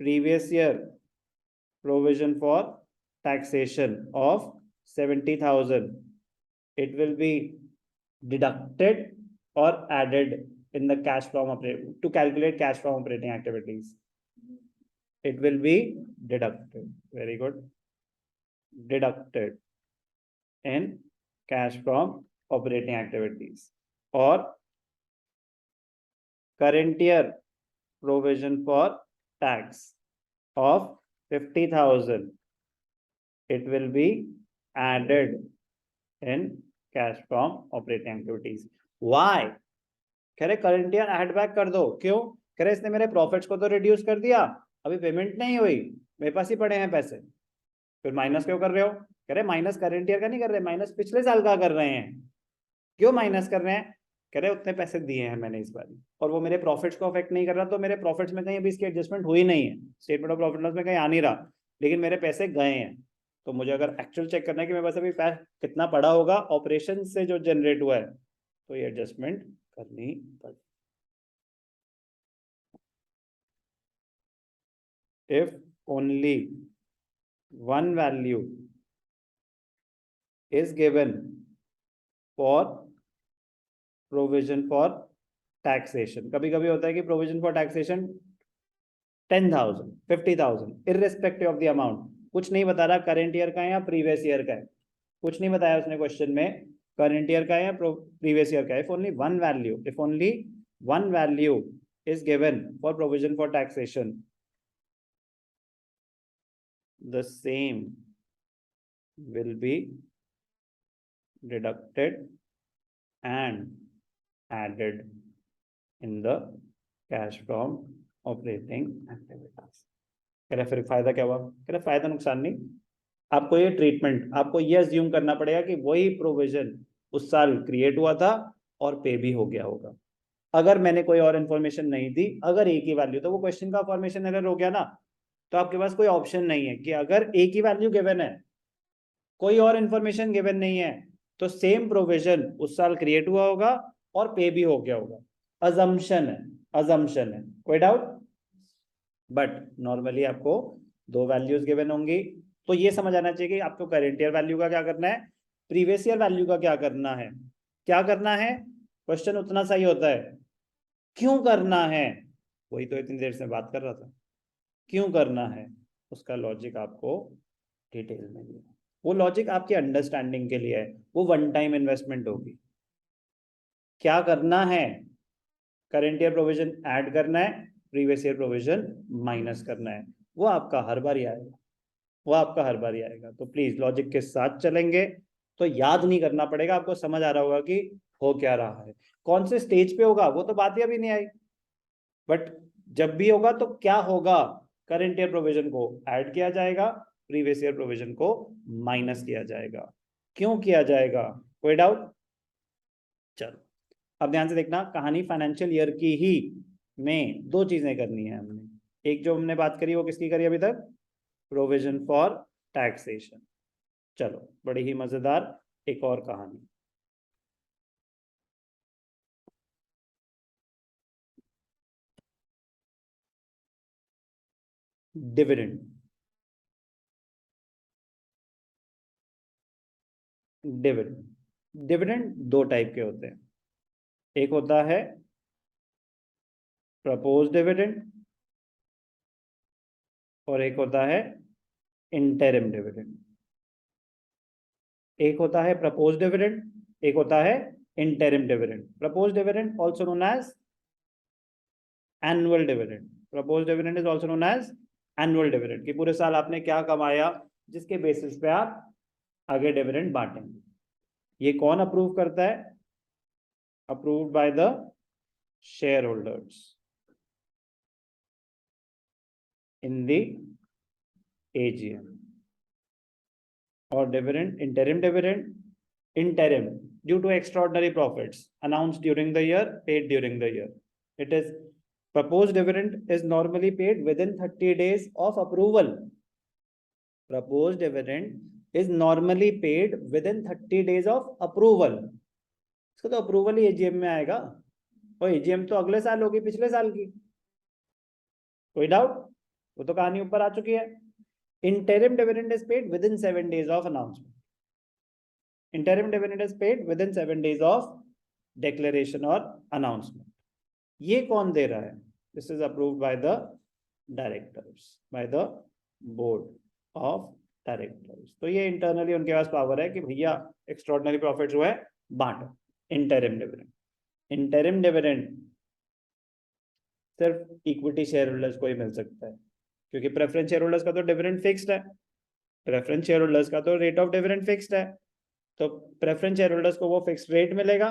Previous year provision for taxation of 70,000, it will be deducted or added in the cash from to calculate cash from operating activities. It will be deducted. Very good. Deducted in cash from operating activities. और current year provision for tax of 50,000, it will be added in cash from operating activities. Why? कह रहे करंट ईयर ऐड बैक कर दो. क्यों? कह रहे इसने मेरे प्रॉफिट्स को तो रिड्यूस कर दिया, अभी पेमेंट नहीं हुई, मेरे पास ही पड़े हैं पैसे, फिर माइनस क्यों कर रहे हो? कह रहे माइनस करंट ईयर का नहीं कर रहे, माइनस पिछले साल का कर रहे हैं. क्यों माइनस कर रहे हैं? कह रहे उतने पैसे दिए हैं मैंने इस बार, और वो मेरे प्रॉफिट्स को अफेक्ट नहीं कर रहा, तो मेरे प्रॉफिट्स में कहीं अभी इसकी एडजस्टमेंट हुई नहीं है, स्टेटमेंट ऑफ प्रॉफिट लॉस में कहीं आ नहीं रहा, लेकिन मेरे पैसे गए हैं. तो मुझे अगर एक्चुअल चेक करना है कि मेरे पास अभी कितना पड़ा होगा ऑपरेशन से जो जनरेट हुआ है, तो ये एडजस्टमेंट करनी पड़ेगी. If only one value is given for provision for taxation, कभी कभी होता है कि provision for taxation 10,000, 50,000, irrespective of the amount, कुछ नहीं बता रहा करंट ईयर का है या प्रीवियस ईयर का है, कुछ नहीं बताया उसने क्वेश्चन में करंट ईयर का है या प्रीवियस ईयर का है. if only one value is given for provision for taxation, the same will be deducted and added in the cash from operating activities. कह रहा फिर फायदा क्या हुआ? कह रहा फायदा नुकसान नहीं, आपको ये ट्रीटमेंट, आपको ये अज्यूम करना पड़ेगा कि वही प्रोविजन उस साल क्रिएट हुआ था और पे भी हो गया होगा. अगर मैंने कोई और इन्फॉर्मेशन नहीं दी, अगर एक ही वैल्यू, तो वो क्वेश्चन का फॉर्मेशन एरर हो गया ना. तो आपके पास कोई ऑप्शन नहीं है कि अगर एक ही वैल्यू गिवन है, कोई और इन्फॉर्मेशन गिवन नहीं है, तो सेम प्रोविजन उस साल क्रिएट हुआ होगा और पे भी हो गया होगा. अजम्पशन है, कोई डाउट? बट नॉर्मली आपको दो वैल्यूज गिवन होंगी, तो ये समझ आना चाहिए कि आपको करंट ईयर वैल्यू का क्या करना है, प्रीवियस ईयर वैल्यू का क्या करना है. क्या करना है? क्वेश्चन उतना सही होता है. क्यों करना है? वही तो इतनी देर से बात कर रहा था. क्यों करना है उसका लॉजिक आपको डिटेल में दिया. वो लॉजिक आपकी अंडरस्टैंडिंग के लिए है, वो वन टाइम इन्वेस्टमेंट होगी. क्या करना है? करंट ईयर प्रोविजन ऐड करना है, प्रीवियस ईयर प्रोविजन माइनस करना है. वो आपका हर बार ही आएगा. तो प्लीज लॉजिक के साथ चलेंगे तो याद नहीं करना पड़ेगा, आपको समझ आ रहा होगा कि हो क्या रहा है. कौन से स्टेज पे होगा वो तो बात ही अभी नहीं आई, बट जब भी होगा तो क्या होगा, करंट ईयर प्रोविजन को ऐड किया जाएगा, प्रीवियस ईयर प्रोविजन को माइनस किया जाएगा. क्यों किया जाएगा? कोई डाउट? चलो अब ध्यान से देखना, कहानी फाइनेंशियल ईयर की ही में दो चीजें करनी है हमने. एक जो हमने बात करी वो किसकी करी अभी तक? Provision for taxation. चलो बड़ी ही मजेदार एक और कहानी. डिविडेंड. डिविडेंड दो टाइप के होते हैं. एक होता है प्रपोज डिविडेंड और एक होता है इंटरिम डिविडेंड. एक होता है प्रपोज डिविडेंड, एक होता है interim dividend. Propose dividend also known as annual dividend. Propose dividend is also known as annual dividend, कि पूरे साल आपने क्या कमाया जिसके बेसिस पे आप आगे डिविडेंड बांटेंगे. ये कौन अप्रूव करता है? Approved by the share holders in the AGM. और dividend, interim dividend, interim due to extraordinary profits announced during the year, paid during the year. It is proposed dividend is normally paid within 30 days of approval. Proposed dividend is normally paid within 30 days of approval. इसका तो अप्रूवल ही AGM में आएगा, और AGM तो अगले साल होगी, पिछले साल की. कोई डाउट? वो तो कहानी ऊपर आ चुकी है. Interim dividend is paid within 7 days of announcement. Interim dividend is paid within 7 days of declaration or announcement. ये कौन दे रहा है? This is approved by the directors, by the board of directors. तो ये internally उनके पास पावर है कि भैया extraordinary profits हुए बांटो. Interim dividend. Interim dividend सिर्फ इक्विटी शेयर होल्डर्स को ही मिल सकता है, क्योंकि प्रेफरेंस शेयर होल्डर्स का तो डिविडेंड फिक्स्ड है, प्रेफरेंस शेयर होल्डर्स का तो रेट ऑफ डिविडेंड फिक्स्ड है, तो प्रेफरेंस शेयर होल्डर्स को वो फिक्स्ड रेट मिलेगा।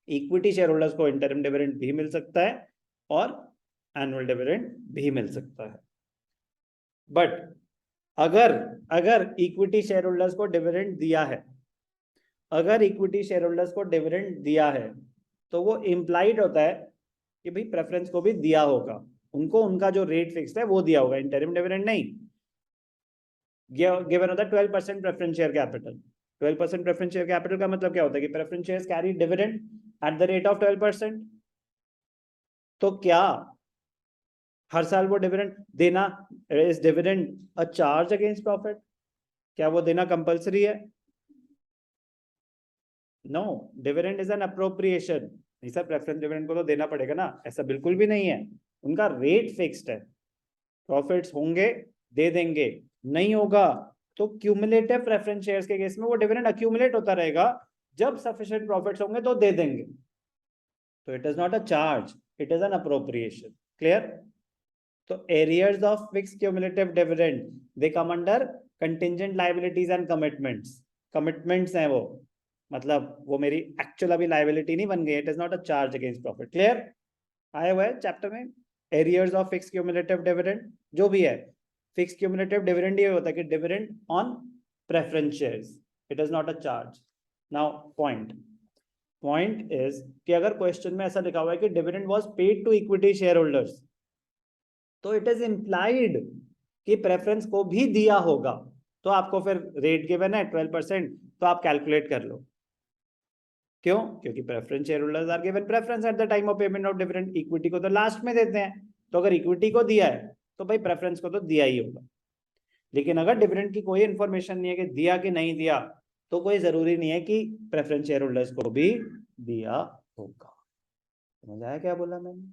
इक्विटी शेयर होल्डर्स को इंटरिम डिविडेंड भी मिल सकता है और एनुअल डिविडेंड भी मिल सकता है। बट अगर अगर इक्विटी शेयर होल्डर्स को डिविडेंड दिया है, अगर इक्विटी शेयर होल्डर्स को डिविडेंड दिया है, तो वो इम्प्लाइड होता है कि भाई प्रेफरेंस को भी दिया होगा, उनको उनका जो रेट फिक्स्ड है वो दिया होगा, इंटरिम डिविडेंड नहीं। गिवन होता है 12% preference share capital. 12% preference share capital का मतलब क्या होता है कि preference shares carry dividend at the rate of 12%। तो क्या हर साल वो डिविडेंड देना, is dividend a charge against profit? क्या वो देना कंपलसरी है? No, dividend is an appropriation. नहीं सर, प्रेफरेंस डिविडेंड को तो देना पड़ेगा ना, ऐसा बिल्कुल भी नहीं है। उनका रेट फिक्स्ड है, प्रॉफिट्स होंगे दे देंगे, नहीं होगा तो क्यूमुलेटिव प्रेफरेंस शेयर्स के केस में वो डिविडेंड अक्यूमुलेट होता रहेगा, जब सफिशिएंट प्रॉफिट्स होंगे तो दे देंगे। तो it is not a charge, it is an appropriation. Clear? तो arrears of fixed cumulative dividend they come under contingent liabilities and commitments. Commitments हैं वो, मतलब वो मेरी एक्चुअल अभी लायबिलिटी नहीं बन गई, it is not a charge against profit. Clear? आया हुआ है चैप्टर में। Arrears of fixed cumulative dividend जो भी है, फिक्स्ड क्यूमुलेटिव डिविडेंड ये होता है कि dividend on preference shares, it is not a charge. Now point is कि अगर क्वेश्चन में ऐसा लिखा हुआ है कि dividend was paid to equity share holders, तो इट इज इंप्लाइड कि प्रेफरेंस को भी दिया होगा। तो आपको फिर रेट गिवन है 12%, तो आप कैलकुलेट कर लो। क्यों? क्योंकि preference share holders are given preference at the time of payment of dividend. Equity को तो लास्ट में देते हैं, तो अगर इक्विटी को दिया है तो भाई प्रेफरेंस को तो दिया ही होगा। लेकिन अगर डिविडेंड की कोई इंफॉर्मेशन नहीं है कि दिया कि नहीं दिया, तो कोई जरूरी नहीं है कि प्रेफरेंस शेयर होल्डर्स को भी दिया होगा। समझ आया क्या बोला मैंने?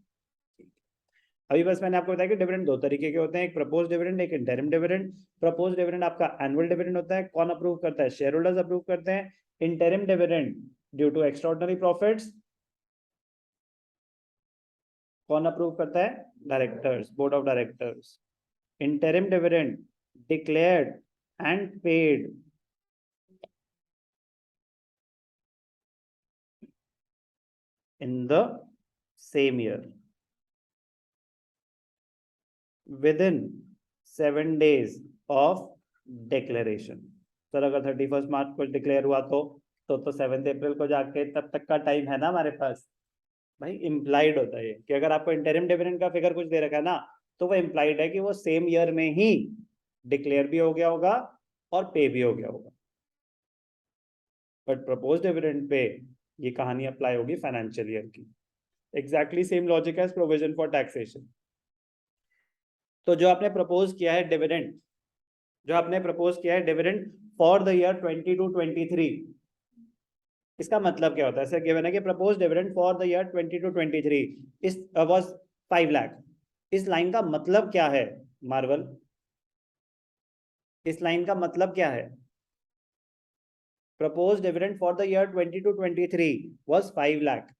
अभी बस मैंने आपको बताया कि डिविडेंड दो तरीके के होते हैं, एक प्रपोज डिविडेंड, एक इंटरिम डिविडेंड। प्रपोज डिविडेंड आपका एनुअल डिविडेंड होता है। कौन अप्रूव करता है? शेयर होल्डर्स अप्रूव करते हैं। Interim dividend due to extraordinary profits कौन अप्रूव करता है? Directors, board of directors. Interim dividend declared and paid in the same year within 7 days of declaration। Sir अगर 31 मार्च को डिक्लेयर हुआ तो 7 अप्रैल को जाके तब तक का टाइम है ना हमारे पास। भाई इम्प्लाइड होता है कि अगर आपको इंटरिम डिविडेंड का फिगर कुछ दे रखा है ना, तो वो इम्प्लाइड है कि वो सेम ईयर में ही डिक्लेयर भी हो गया होगा और पे भी हो गया होगा। बट प्रपोज डिविडेंड पे ये कहानी अप्लाई होगी फाइनेंशियल ईयर की। Exactly same logic as provision for taxation. तो जो आपने प्रपोज किया है डिविडेंड, जो आपने प्रपोज किया है डिविडेंड फॉर द ईयर 22-23, इसका मतलब क्या होता है? सर गिवन है कि propose dividend for the year 22-23 इस वाज 5 लाख। इस लाइन का मतलब क्या है मार्वल? इस लाइन का मतलब क्या है? Propose dividend for the year 22-23 was 5 lakh.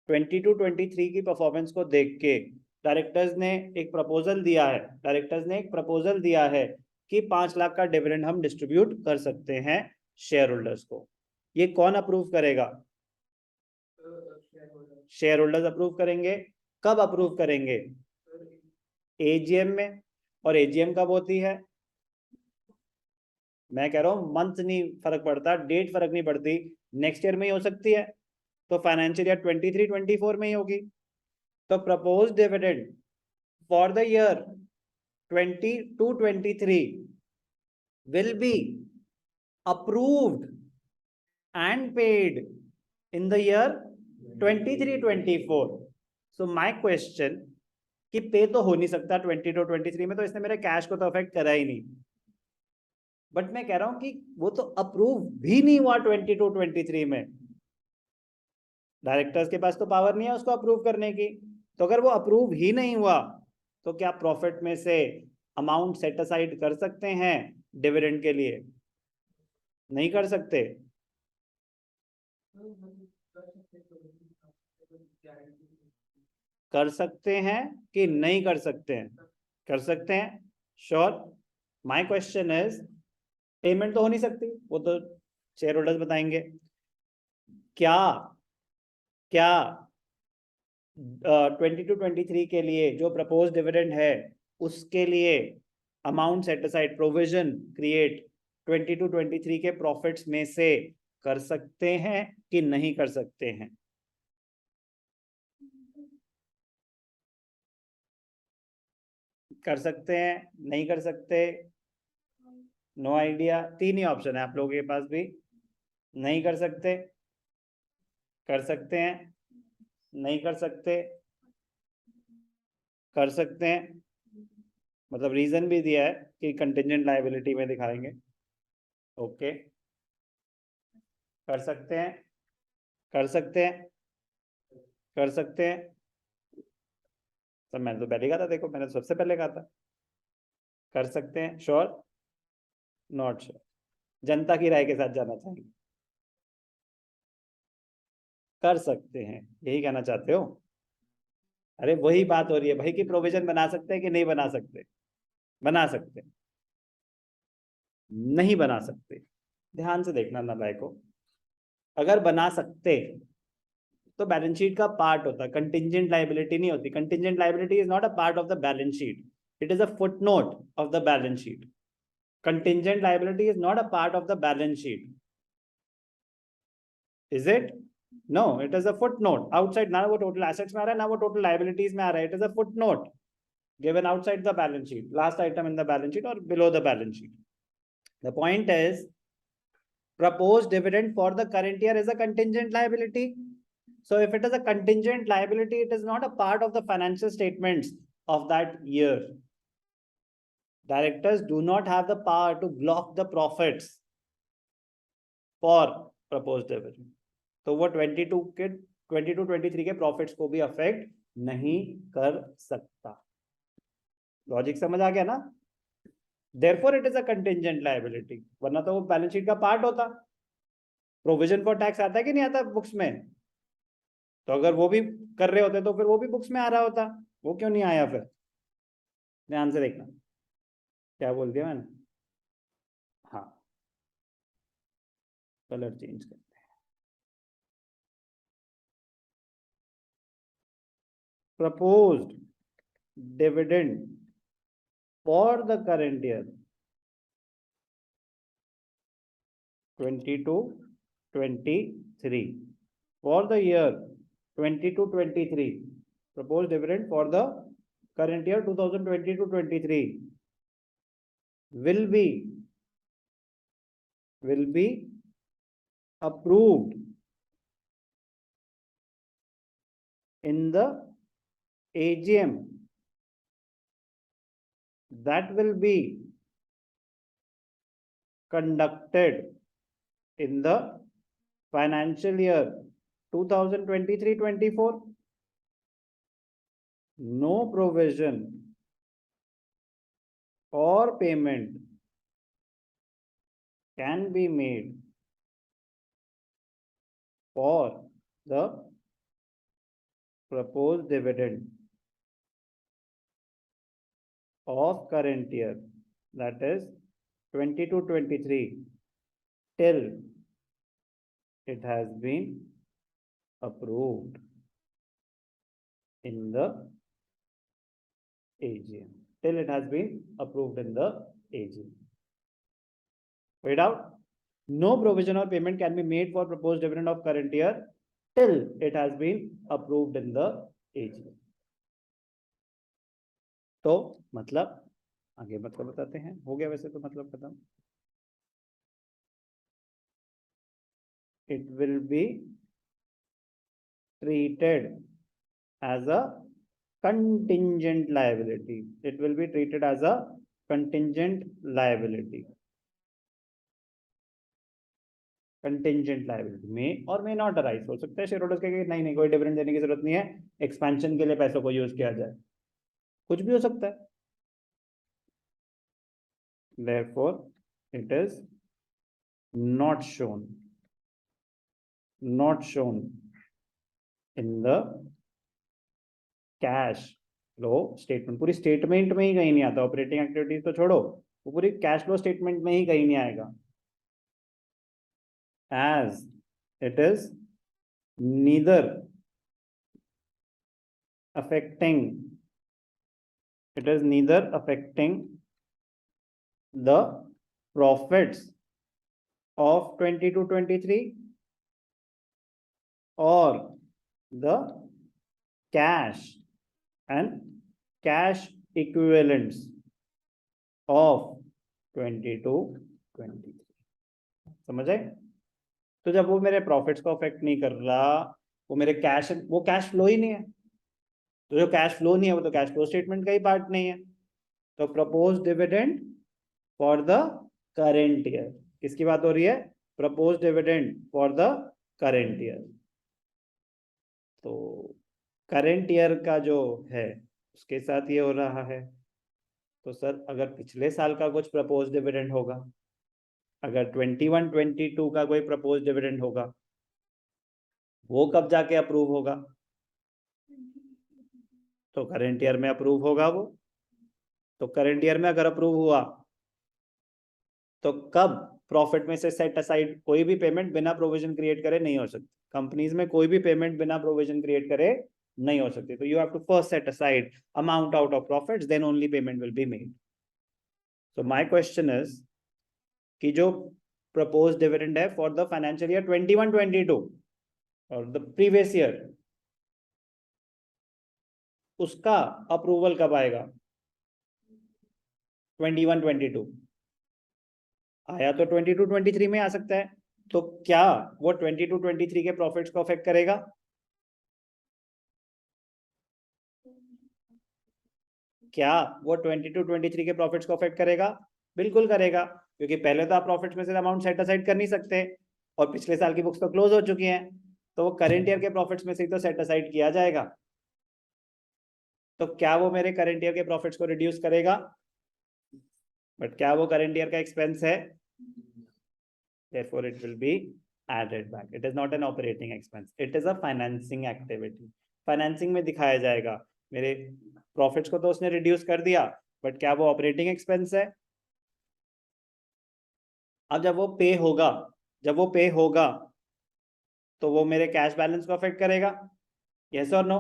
22-23 की परफॉर्मेंस को देख के डायरेक्टर्स ने एक प्रपोजल दिया है, डायरेक्टर्स ने एक प्रपोजल दिया है कि 5 लाख का डिविडेंड हम डिस्ट्रीब्यूट कर सकते हैं शेयर होल्डर्स को। ये कौन अप्रूव करेगा? शेयर होल्डर्स अप्रूव करेंगे। कब अप्रूव करेंगे? एजीएम में। और एजीएम कब होती है? मैं कह रहा हूं मंथ नहीं फर्क पड़ता, डेट फर्क नहीं पड़ती, नेक्स्ट ईयर में ही हो सकती है, तो फाइनेंशियल ईयर 23-24 में ही होगी। तो propose dividend for the year 22-23 will be approved and paid in the year 23-24। so my question कि पे तो हो नहीं सकता 22-23 में, तो इसने मेरे कैश को तो अफेक्ट करा ही नहीं। बट मैं कह रहा हूं कि वो तो अप्रूव भी नहीं हुआ 22-23 में, डायरेक्टर्स के पास तो पावर नहीं है उसको अप्रूव करने की। तो अगर वो अप्रूव ही नहीं हुआ, तो क्या प्रॉफिट में से अमाउंट सेट असाइड कर सकते हैं डिविडेंड के लिए? नहीं कर सकते? कर सकते हैं कि नहीं कर सकते हैं? कर सकते हैं, sure. My question is, payment तो हो नहीं सकती, वो तो शेयर होल्डर्स बताएंगे। क्या क्या 22-23 के लिए जो प्रपोज डिविडेंड है उसके लिए amount set aside, provision create 22-23 के प्रॉफिट्स में से कर सकते हैं कि नहीं कर सकते हैं? कर सकते हैं, नहीं कर सकते, नो आइडिया। तीन ही ऑप्शन है आप लोगों के पास भी। नहीं कर सकते, कर सकते हैं, नहीं कर सकते, कर सकते हैं। मतलब रीजन भी दिया है कि कंटिजेंट लायबिलिटी में दिखाएंगे। ओके, कर सकते हैं, कर सकते हैं, कर सकते हैं। तो मैंने तो पहले कहा था, देखो मैंने तो सबसे पहले कहा था कर सकते हैं। Sure, not sure? जनता की राय के साथ जाना चाहिए। कर सकते हैं, यही कहना चाहते हो? अरे वही बात हो रही है भाई कि प्रोविजन बना सकते हैं कि नहीं बना सकते? बना सकते हैं, नहीं बना सकते। ध्यान से देखना ना भाई को। अगर बना सकते तो बैलेंस शीट का पार्ट होता, कंटिजेंट लायबिलिटी नहीं होती। Contingent liability is not a part of the balance sheet, it is a footnote of the balance sheet. Contingent liability is not a part of the balance sheet, is it? No, it is a footnote outside. ना वो टोटल एसेट्स में आ रहा है, ना वो टोटल लायबिलिटीज में आ रहा है। It is a footnote given outside the balance sheet, last item in the balance sheet or below the balance sheet. The point is, proposed dividend for the current year is a contingent liability. So if it is a contingent liability, it is not a part of the financial statements of that year. Directors do not have the power to block the profits for proposed dividend. तो वो 22-23 के प्रॉफिट्स को भी अफेक्ट नहीं कर सकता। लॉजिक समझ आ गया ना? Therefore it is a contingent liability, वरना तो वो बैलेंस शीट का पार्ट होता। प्रोविजन फॉर टैक्स आता है कि नहीं आता बुक्स में? तो अगर वो भी कर रहे होते तो फिर वो भी बुक्स में आ रहा होता। वो क्यों नहीं आया फिर? ध्यान से देखना, क्या बोल दिया मैंने? हाँ, कलर चेंज करते हैं। Proposed dividend for the current year 22-23, for the year 22-23, proposed dividend for the current year 2020-23 will be approved in the AGM that will be conducted in the financial year 2023-24. No provision or payment can be made for the proposed dividend of current year, that is 22-23, till it has been approved in the AGM. Till it has been approved in the AGM. Wait out. No provision or payment can be made for proposed dividend of current year till it has been approved in the AGM. तो मतलब आगे मतलब बताते हैं। हो गया वैसे तो मतलब खत्म। It will be treated as a contingent liability. It will be treated as a contingent liability. Contingent liability में और मे नॉट अराइज। हो सकता है शेयर होल्डर्स कहेंगे नहीं नहीं कोई डिविडेंड देने की जरूरत नहीं है, एक्सपेंशन के लिए पैसों को यूज किया जाए, कुछ भी हो सकता है। Therefore it is not shown in the cash flow statement. पूरी स्टेटमेंट में ही कहीं नहीं आता, ऑपरेटिंग एक्टिविटीज तो छोड़ो, वो पूरी कैश फ्लो स्टेटमेंट में ही कहीं नहीं आएगा। As it is neither affecting the profits of 22-23 or the cash and cash equivalents of 22-23। समझ आए? तो जब वो मेरे प्रॉफिट्स को अफेक्ट नहीं कर रहा, वो मेरे कैश, वो कैश फ्लो ही नहीं है, तो जो कैश फ्लो नहीं है वो तो कैश फ्लो स्टेटमेंट का ही पार्ट नहीं है। तो propose dividend for the current year, किसकी बात हो रही है? Propose dividend for the current year. तो करेंट ईयर का जो है उसके साथ ये हो रहा है। तो सर अगर पिछले साल का कुछ प्रपोज डिविडेंड होगा, अगर 21-22 का कोई प्रपोज डिविडेंड होगा, वो कब जाके अप्रूव होगा? तो करेंट ईयर में अप्रूव होगा वो। तो करेंट ईयर में अगर अप्रूव हुआ तो कब प्रॉफिट में से सेट असाइड कोई भी पेमेंट बिना प्रोविजन क्रिएट करे नहीं हो सकती। कंपनीज में कोई भी पेमेंट बिना प्रोविजन क्रिएट करे नहीं हो सकती। तो you have to first set aside amount out of profits, then only payment will be made. So my question is कि जो प्रपोज डिविडेंड है फॉर द फाइनेंशियल ईयर 21-22 और द प्रीवियस ईयर, उसका अप्रूवल कब आएगा? 21-22 आया तो 22-23 में आ सकता है। तो क्या वो 22-23 के प्रॉफिट्स को अफेक्ट करेगा? क्या वो 22-23 के प्रॉफिट्स को अफेक्ट करेगा? बिल्कुल करेगा, क्योंकि पहले तो आप प्रॉफिट्स में से अमाउंट सेट असाइड कर नहीं सकते और पिछले साल की बुक्स तो क्लोज हो चुकी हैं, तो वो करेंट ईयर के प्रॉफिट्स में से ही तो सेट असाइड किया जाएगा। तो क्या वो मेरे करेंट ईयर के प्रॉफिट्स को रिड्यूस करेगा? बट क्या वो करेंट ईयर का एक्सपेंस है? Therefore it will be added back. It is not an operating expense, it is a financing activity. Financing में दिखाया जाएगा मेरे प्रॉफिट्स को तो उसने रिड्यूस कर दिया, बट क्या वो ऑपरेटिंग एक्सपेंस है? अब जब वो पे होगा तो वो मेरे कैश बैलेंस को अफेक्ट करेगा, यस और नो?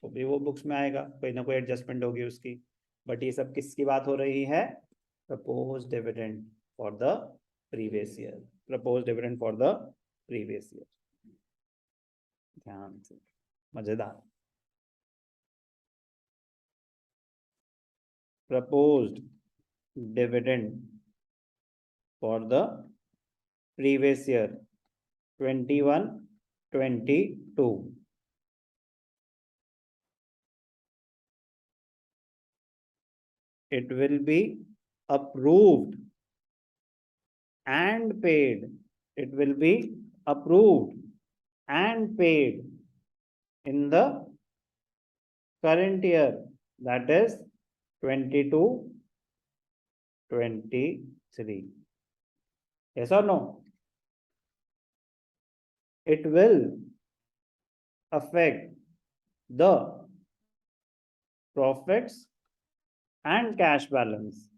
तो भी वो बुक्स में आएगा, कोई ना कोई एडजस्टमेंट होगी उसकी। बट ये सब किसकी बात हो रही है? Propose dividend for the previous year, propose dividend for the previous year. ध्यान से, मजेदार। Proposed dividend for the previous year 21-22, it will be approved and paid. It will be approved and paid in the current year, that is 22-23. Yes or no? It will affect the profits and cash balance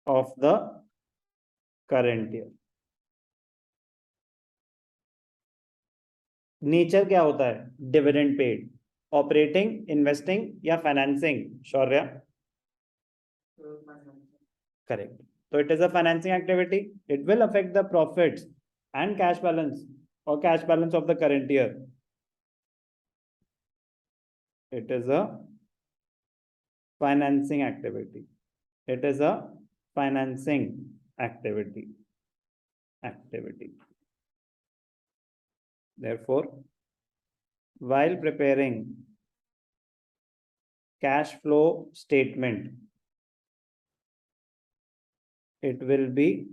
of the current year. Nature क्या होता है डिविडेंड पेड? ऑपरेटिंग, इन्वेस्टिंग या फाइनेंसिंग? शौर्य, करेक्ट। तो it is a financing activity, it will affect the profits and cash balance और cash balance of the current year. It is a financing activity. It is a financing activity. Therefore, while preparing cash flow statement, it will be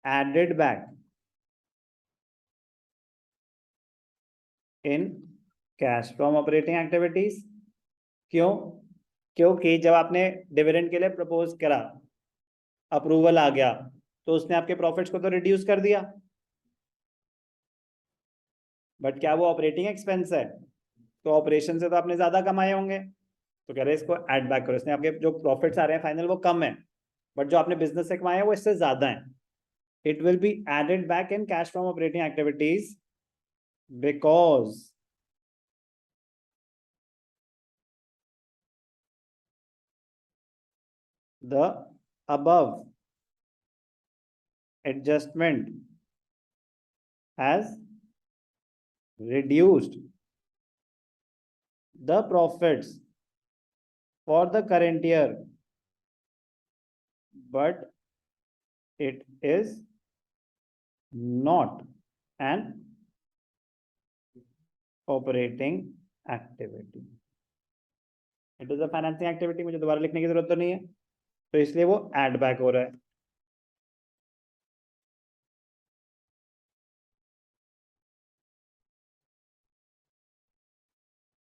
added back in cash from operating activities. क्यों? क्योंकि जब आपने डिविडेंड के लिए प्रपोज करा, अप्रूवल आ गया, तो उसने आपके प्रॉफिट्स को तो रिड्यूस कर दिया, बट क्या वो ऑपरेटिंग एक्सपेंस है? तो ऑपरेशन से तो आपने ज्यादा कमाए होंगे, तो कह रहे हैं इसको ऐड बैक करो। इसने आपके जो प्रॉफिट्स आ रहे हैं फाइनल वो कम है, बट जो आपने बिजनेस से कमाए हैं वो इससे ज्यादा है। It will be added back in cash from operating activities because the above adjustment has reduced the profits for the current year, but it is not an operating activity. It is a financing activity. मुझे दोबारा लिखने की जरूरत तो नहीं है, तो इसलिए वो एड बैक हो रहा है।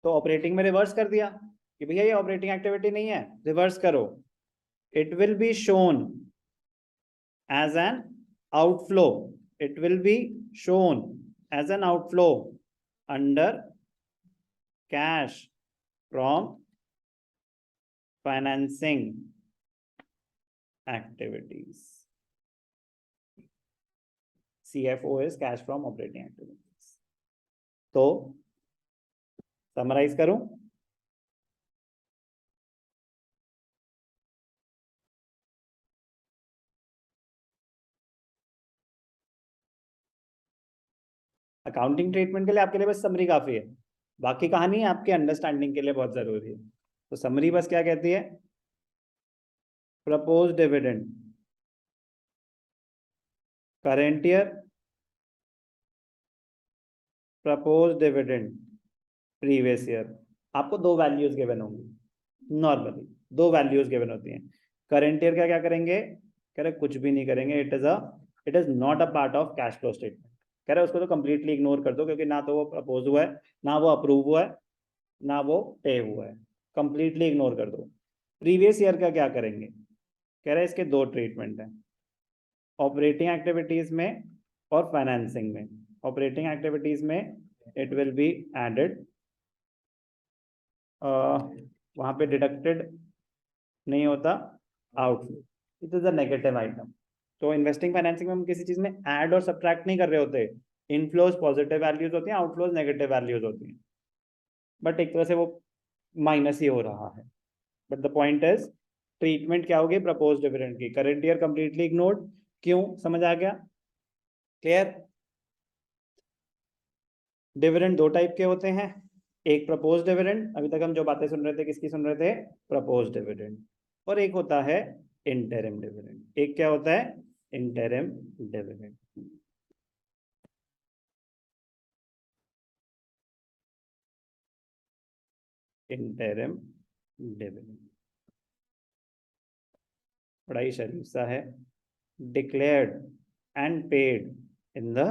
तो ऑपरेटिंग में रिवर्स कर दिया कि भैया ये ऑपरेटिंग एक्टिविटी नहीं है, रिवर्स करो। It will be shown as an outflow. It will be shown as an outflow under cash from financing activities. CFO is cash from operating activities. तो समराइज करूं, अकाउंटिंग ट्रीटमेंट के लिए आपके लिए बस समरी काफी है, बाकी कहानी आपके अंडरस्टैंडिंग के लिए बहुत जरूरी है। तो समरी बस क्या कहती है? Propose dividend current year, propose dividend previous year. आपको दो वैल्यूज गिवन होंगी, नॉर्मली दो वैल्यूज गिवन होती हैं। करेंट ईयर का क्या करेंगे? कह रहे कुछ भी नहीं करेंगे, it is not a part of cash flow statement. कह रहे उसको तो कंप्लीटली इग्नोर कर दो, क्योंकि ना तो वो प्रपोज हुआ है, ना वो अप्रूव हुआ है, ना वो पे हुआ है, कंप्लीटली इग्नोर कर दो। प्रीवियस ईयर का क्या करेंगे? कह रहे इसके दो ट्रीटमेंट हैं, ऑपरेटिंग एक्टिविटीज में और फाइनेंसिंग में। ऑपरेटिंग एक्टिविटीज में इट विल बी एडेड, वहां पे डिडक्टेड नहीं होता, outflow, it is a negative item. तो इन्वेस्टिंग फाइनेंसिंग में हम किसी चीज में ऐड और सब्ट्रैक्ट नहीं कर रहे होते। इनफ्लोज पॉजिटिव वैल्यूज होती हैं, आउटफ्लोज नेगेटिव वैल्यूज होती हैं, बट एक तरह से वो माइनस ही हो रहा है। But the point is treatment क्या होगी प्रपोज डिविडेंड की? Current year completely ignored. क्यों? समझ आ गया? क्लियर? डिविडेंड दो टाइप के होते हैं, एक प्रपोज डिविडेंड, अभी तक हम जो बातें सुन रहे थे किसकी सुन रहे थे? Propose dividend. और एक होता है इंटरिम डिविडेंड। एक क्या होता है? Interim dividend. इंटरिम डिविडेंड बड़ा ही शरीफ सा है, declared and paid in the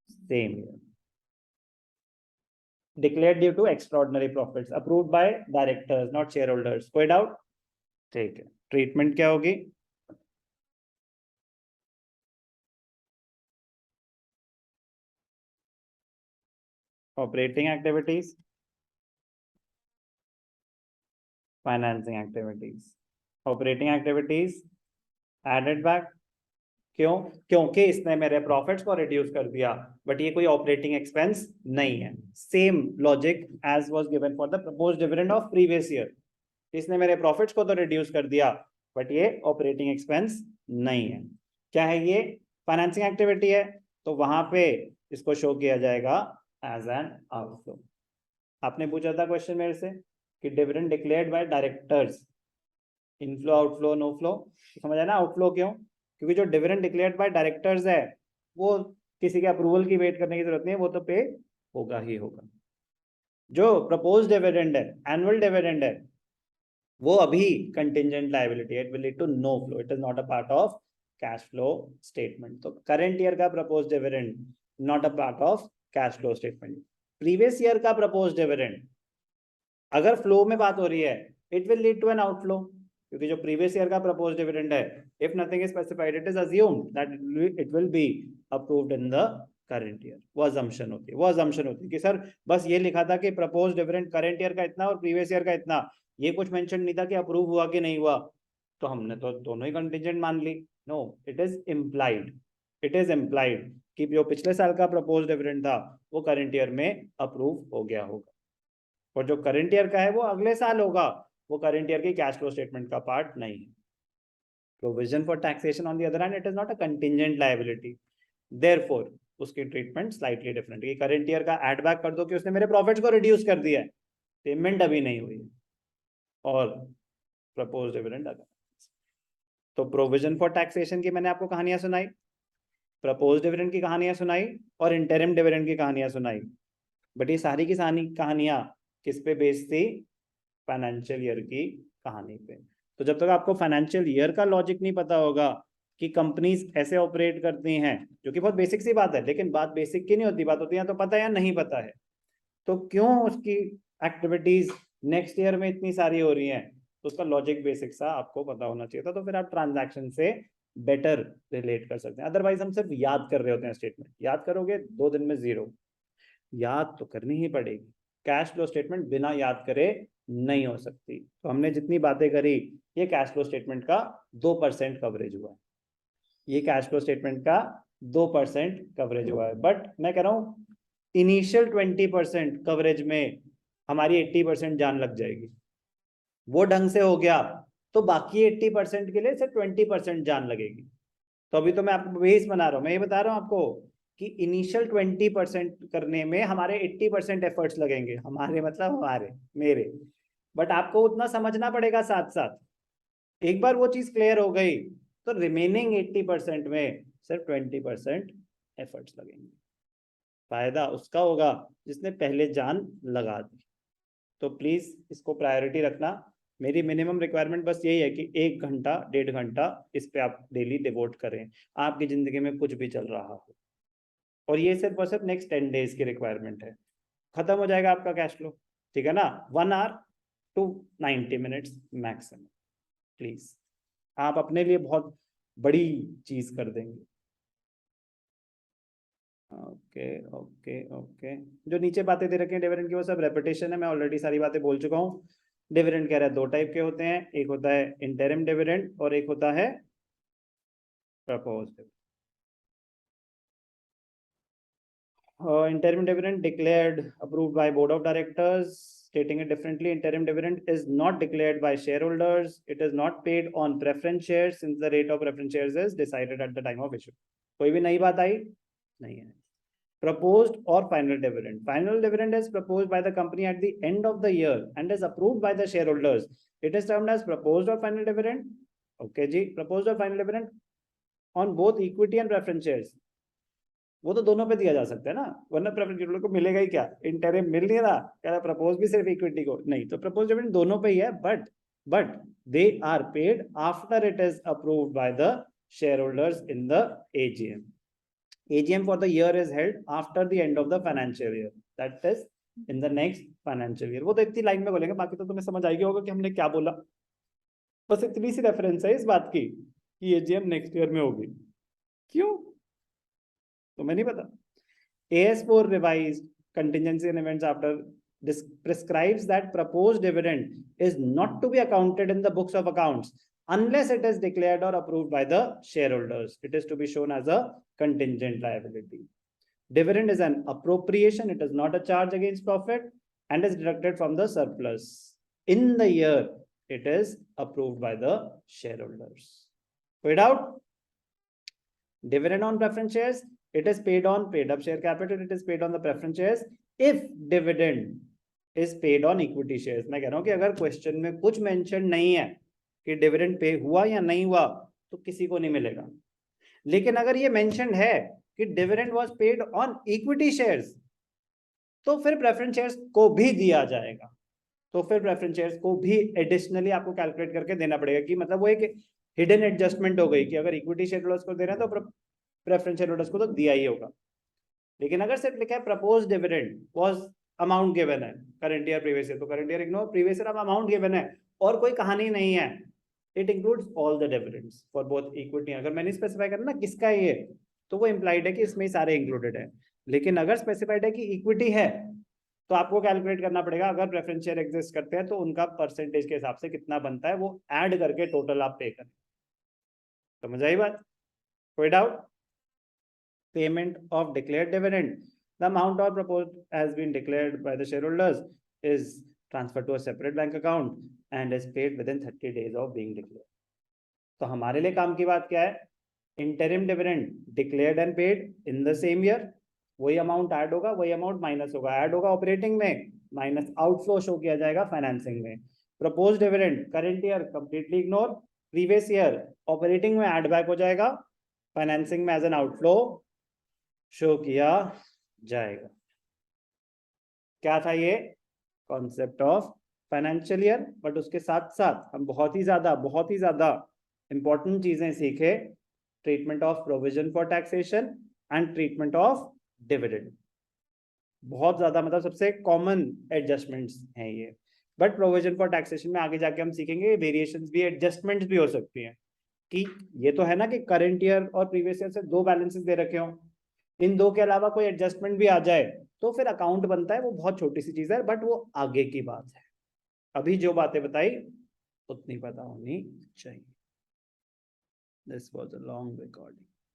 same year, declared due to extraordinary profits, approved by directors not shareholders। कोई डाउट? ठीक है। ट्रीटमेंट क्या होगी? Operating activities, financing activities. Operating activities added back. क्यों? क्योंकि इसने मेरे प्रॉफिट्स को रिड्यूस कर दिया, बट ये कोई ऑपरेटिंग एक्सपेंस नहीं है। Same logic as was given for the proposed dividend of previous year. इसने मेरे प्रॉफिट्स को तो रिड्यूस कर दिया, बट ये ऑपरेटिंग एक्सपेंस नहीं है। क्या है ये? फाइनेंसिंग एक्टिविटी है, तो वहां पे इसको शो किया जाएगा एज एन आउटफ्लो। आपने पूछा था क्वेश्चन मेरे से कि dividend declared by directors, inflow outflow no flow, समझ आया ना? आउटफ्लो क्यों? क्योंकि जो डिविडेंड डिक्लेयर्ड बाय डायरेक्टर्स है वो किसी के अप्रूवल की वेट करने की जरूरत नहीं है, वो तो पे होगा ही होगा। जो प्रपोज डिविडेंड है, एनुअल डिविडेंड है, वो अभी कंटिंजेंट लायबिलिटी है, it will lead to no flow, it is not a part of cash flow statement. तो करंट ईयर का propose dividend not a part of cash flow statement. Previous year का प्रपोज डिविडेंड, अगर फ्लो में बात हो रही है, it will lead to an outflow, क्योंकि जो प्रीवियस ईयर का प्रपोज डिविडेंड है, if nothing is specified it is assumed that it will be approved in the current year. वो अजम्पशन होती है कि सर बस ये लिखा था कि प्रपोज डिविडेंड करंट ईयर का इतना और प्रीवियस ईयर का इतना, ये कुछ मेंशन नहीं था कि अप्रूव हुआ कि नहीं हुआ, तो हमने तो दोनों ही कंटीजेंट मान ली। नो, इट इज इम्प्लाइड कि जो पिछले साल का प्रपोज डिविडेंड था वो करंट ईयर में अप्रूव हो गया होगा, और जो करंट ईयर का है वो अगले साल होगा, वो करंट ईयर के कैश फ्लो स्टेटमेंट का पार्ट नहीं है। Provision for taxation on the other hand, it is not a contingent liability, therefore उसकी ट्रीटमेंट स्लाइटली डिफरेंट है। करंट ईयर का एड बैक कर दो कि उसने मेरे प्रॉफिट्स को रिड्यूस कर दिया है, पेमेंट अभी नहीं हुई है, और प्रपोज डिविडेंड अगर। तो प्रोविजन फॉर टैक्सेशन की मैंने आपको कहानियां सुनाई, प्रपोज डिविडेंड की कहानियां सुनाई, और इंटरिम डिविडेंड की कहानियां सुनाई, बट ये सारी की सारी कहानियां किस पे बेस्ड थी? फाइनेंशियल ईयर की कहानी पे। तो जब तक आपको फाइनेंशियल ईयर का लॉजिक नहीं पता होगा कि कंपनीज ऐसे ऑपरेट करती हैं, जो कि बहुत बेसिक सी बात है, लेकिन बात बेसिक की नहीं होती, बात होती है तो पता है या नहीं पता है, तो क्यों उसकी एक्टिविटीज नेक्स्ट ईयर में इतनी सारी हो रही हैं, तो उसका लॉजिक बेसिक सा आपको पता होना चाहिए था, तो फिर आप ट्रांजैक्शन से बेटर रिलेट कर सकते हैं। अदरवाइज हम सिर्फ याद कर रहे होते हैं स्टेटमेंट, याद करोगे 2 दिन में 0, याद तो करनी ही पड़ेगी। कैश फ्लो स्टेटमेंट बिना याद करे नहीं हो सकती। तो हमने जितनी बातें करी, ये कैश फ्लो स्टेटमेंट का 2% कवरेज हुआ है, ये कैश फ्लो स्टेटमेंट का 2% कवरेज हुआ है। बट मैं कह रहा हूँ इनिशियल 20% कवरेज में हमारी 80% जान लग जाएगी, वो ढंग से हो गया तो बाकी 80% के लिए सिर्फ 20% जान लगेगी। तो अभी तो मैं आपको बेस बना रहा हूँ, मैं ये बता रहा हूँ आपको कि इनिशियल 20% करने में हमारे 80% एफर्ट्स लगेंगे, हमारे मतलब हमारे मेरे, बट आपको उतना समझना पड़ेगा साथ साथ। एक बार वो चीज क्लियर हो गई तो रिमेनिंग 80% में सिर्फ 20% एफर्ट्स लगेंगे। फायदा उसका होगा जिसने पहले जान लगा दी। तो प्लीज इसको प्रायोरिटी रखना। मेरी मिनिमम रिक्वायरमेंट बस यही है कि 1 घंटा 1.5 घंटा इस पे आप डेली डिवोट करें, आपकी जिंदगी में कुछ भी चल रहा हो, और ये सिर्फ और सिर्फ नेक्स्ट 10 डेज की रिक्वायरमेंट है, खत्म हो जाएगा आपका कैश फ्लो, ठीक है ना? 1 hour to 90 minutes maximum. Please आप अपने लिए बहुत बड़ी चीज कर देंगे। ओके ओके ओके, जो नीचे बातें दे रखी हैं डिविडेंड की वो सब रेपिटेशन है, मैं ऑलरेडी सारी बातें बोल चुका हूँ। डिविडेंड कह रहा है 2 टाइप के होते हैं, एक होता है इंटरिम डिविडेंड और एक होता है propose dividend. Interim dividend declared approved by board of directors. Stating it differently, interim dividend is not declared by shareholders. It is not paid on preference shares since the rate of preference shares is decided at the time of issue. कोई भी नई बात आई? नहीं है। Proposed or final dividend. Final dividend is proposed by the company at the end of the year and is approved by the shareholders. It is termed as proposed or final dividend. Okay ji, proposed or final dividend on both equity and preference shares. वो तो दोनों पे दिया जा सकता है ना, वरना प्रेफरेंस शेयरहोल्डर को मिलेगा ही क्या? इंटरिम मिल नहीं रहा, कह रहा प्रपोज भी सिर्फ इक्विटी को नहीं, तो प्रपोज डिविडेंड दोनों पे ही है, but they are paid after it is approved by the shareholders in the AGM. AGM for the year is held after the end of the financial year, that is in the next financial year। वो तो इतनी लाइन में बोलेंगे, बाकी तो तुम्हें समझ आएगी होगा कि हमने क्या बोला, बस इतनी सी रेफरेंस है इस बात की कि AGM नेक्स्ट ईयर में होगी। क्यों तो मैं नहीं पता। AS4 revised contingency and events after prescribes that proposed dividend is not to be accounted in the books of accounts unless it is declared or approved by the shareholders. It is to be shown as a contingent liability. Dividend is an appropriation, it is not a charge against profit and is deducted from the surplus in the year it is approved by the shareholders. Paid out? Dividend on preference shares, it is paid on paid up share capital, it is paid on the preference shares if dividend is paid on equity shares। मैं कह रहा हूं कि अगर क्वेश्चन में कुछ मेंशन नहीं है कि डिविडेंड पे हुआ या नहीं हुआ तो किसी को नहीं मिलेगा, लेकिन अगर ये मेंशन है कि dividend was paid on equity shares तो फिर प्रेफरेंस शेयर्स को भी दिया जाएगा, तो फिर प्रेफरेंस शेयर्स को भी एडिशनली आपको कैलकुलेट करके देना पड़ेगा, कि मतलब वो एक हिडन एडजस्टमेंट हो गई कि अगर इक्विटी शेयर होल्डर्स को दे रहे हैं तो प्रेफरेंस शेयर होल्डर्स को तो दिया ही होगा। लेकिन अगर सिर्फ लिखा है propose dividend was amount given है करंट ईयर प्रीवियस ईयर, तो current year ignore, previous year अब अमाउंट गिवन है और कोई कहानी नहीं है, it includes all the dividends for both equity. अगर मैंने स्पेसिफाई करना ना किसका है ये, तो वो इम्प्लाइड है कि इसमें ही सारे इंक्लूडेड है। लेकिन अगर स्पेसिफाइड है कि इक्विटी है, तो आपको कैलकुलेट करना पड़ेगा, अगर प्रेफरेंस शेयर एग्जिस्ट करते हैं तो उनका परसेंटेज के हिसाब से कितना बनता है, वो ऐड करके टोटल आप पे करें। समझ आई बात? कोई doubt? Payment of declared dividend, the amount or proposed has been declared by the shareholders is transferred to a separate bank account and is paid within 30 days of being declared. तो हमारे लिए काम की बात क्या है? Interim dividend declared and paid in the same year, वही अमाउंट ऐड होगा, वही अमाउंट माइनस होगा, ऐड होगा ऑपरेटिंग में, माइनस आउटफ्लो शो किया जाएगा फाइनेंसिंग में। Propose dividend current year completely ignore, previous year operating में ऐड बैक हो जाएगा, फाइनेंसिंग में एज एन आउटफ्लो शो किया जाएगा। क्या था ये? Concept of financial year. But उसके साथ साथ हम बहुत ही ज्यादा इंपॉर्टेंट चीजें सीखे, treatment of provision for taxation and treatment of dividend. बहुत ज्यादा, मतलब सबसे कॉमन एडजस्टमेंट्स हैं ये। बट प्रोविजन फॉर टैक्सेशन में आगे जाके हम सीखेंगे वेरिएशंस भी, एडजस्टमेंट्स भी हो सकती हैं। कि ये तो है ना कि करंट ईयर और प्रीवियस ईयर से दो बैलेंसेस दे रखे हों, इन दो के अलावा कोई एडजस्टमेंट भी आ जाए तो फिर अकाउंट बनता है। वो बहुत छोटी सी चीज है, बट वो आगे की बात है। अभी जो बातें बताई उतनी पता होनी चाहिए। This was a long recording.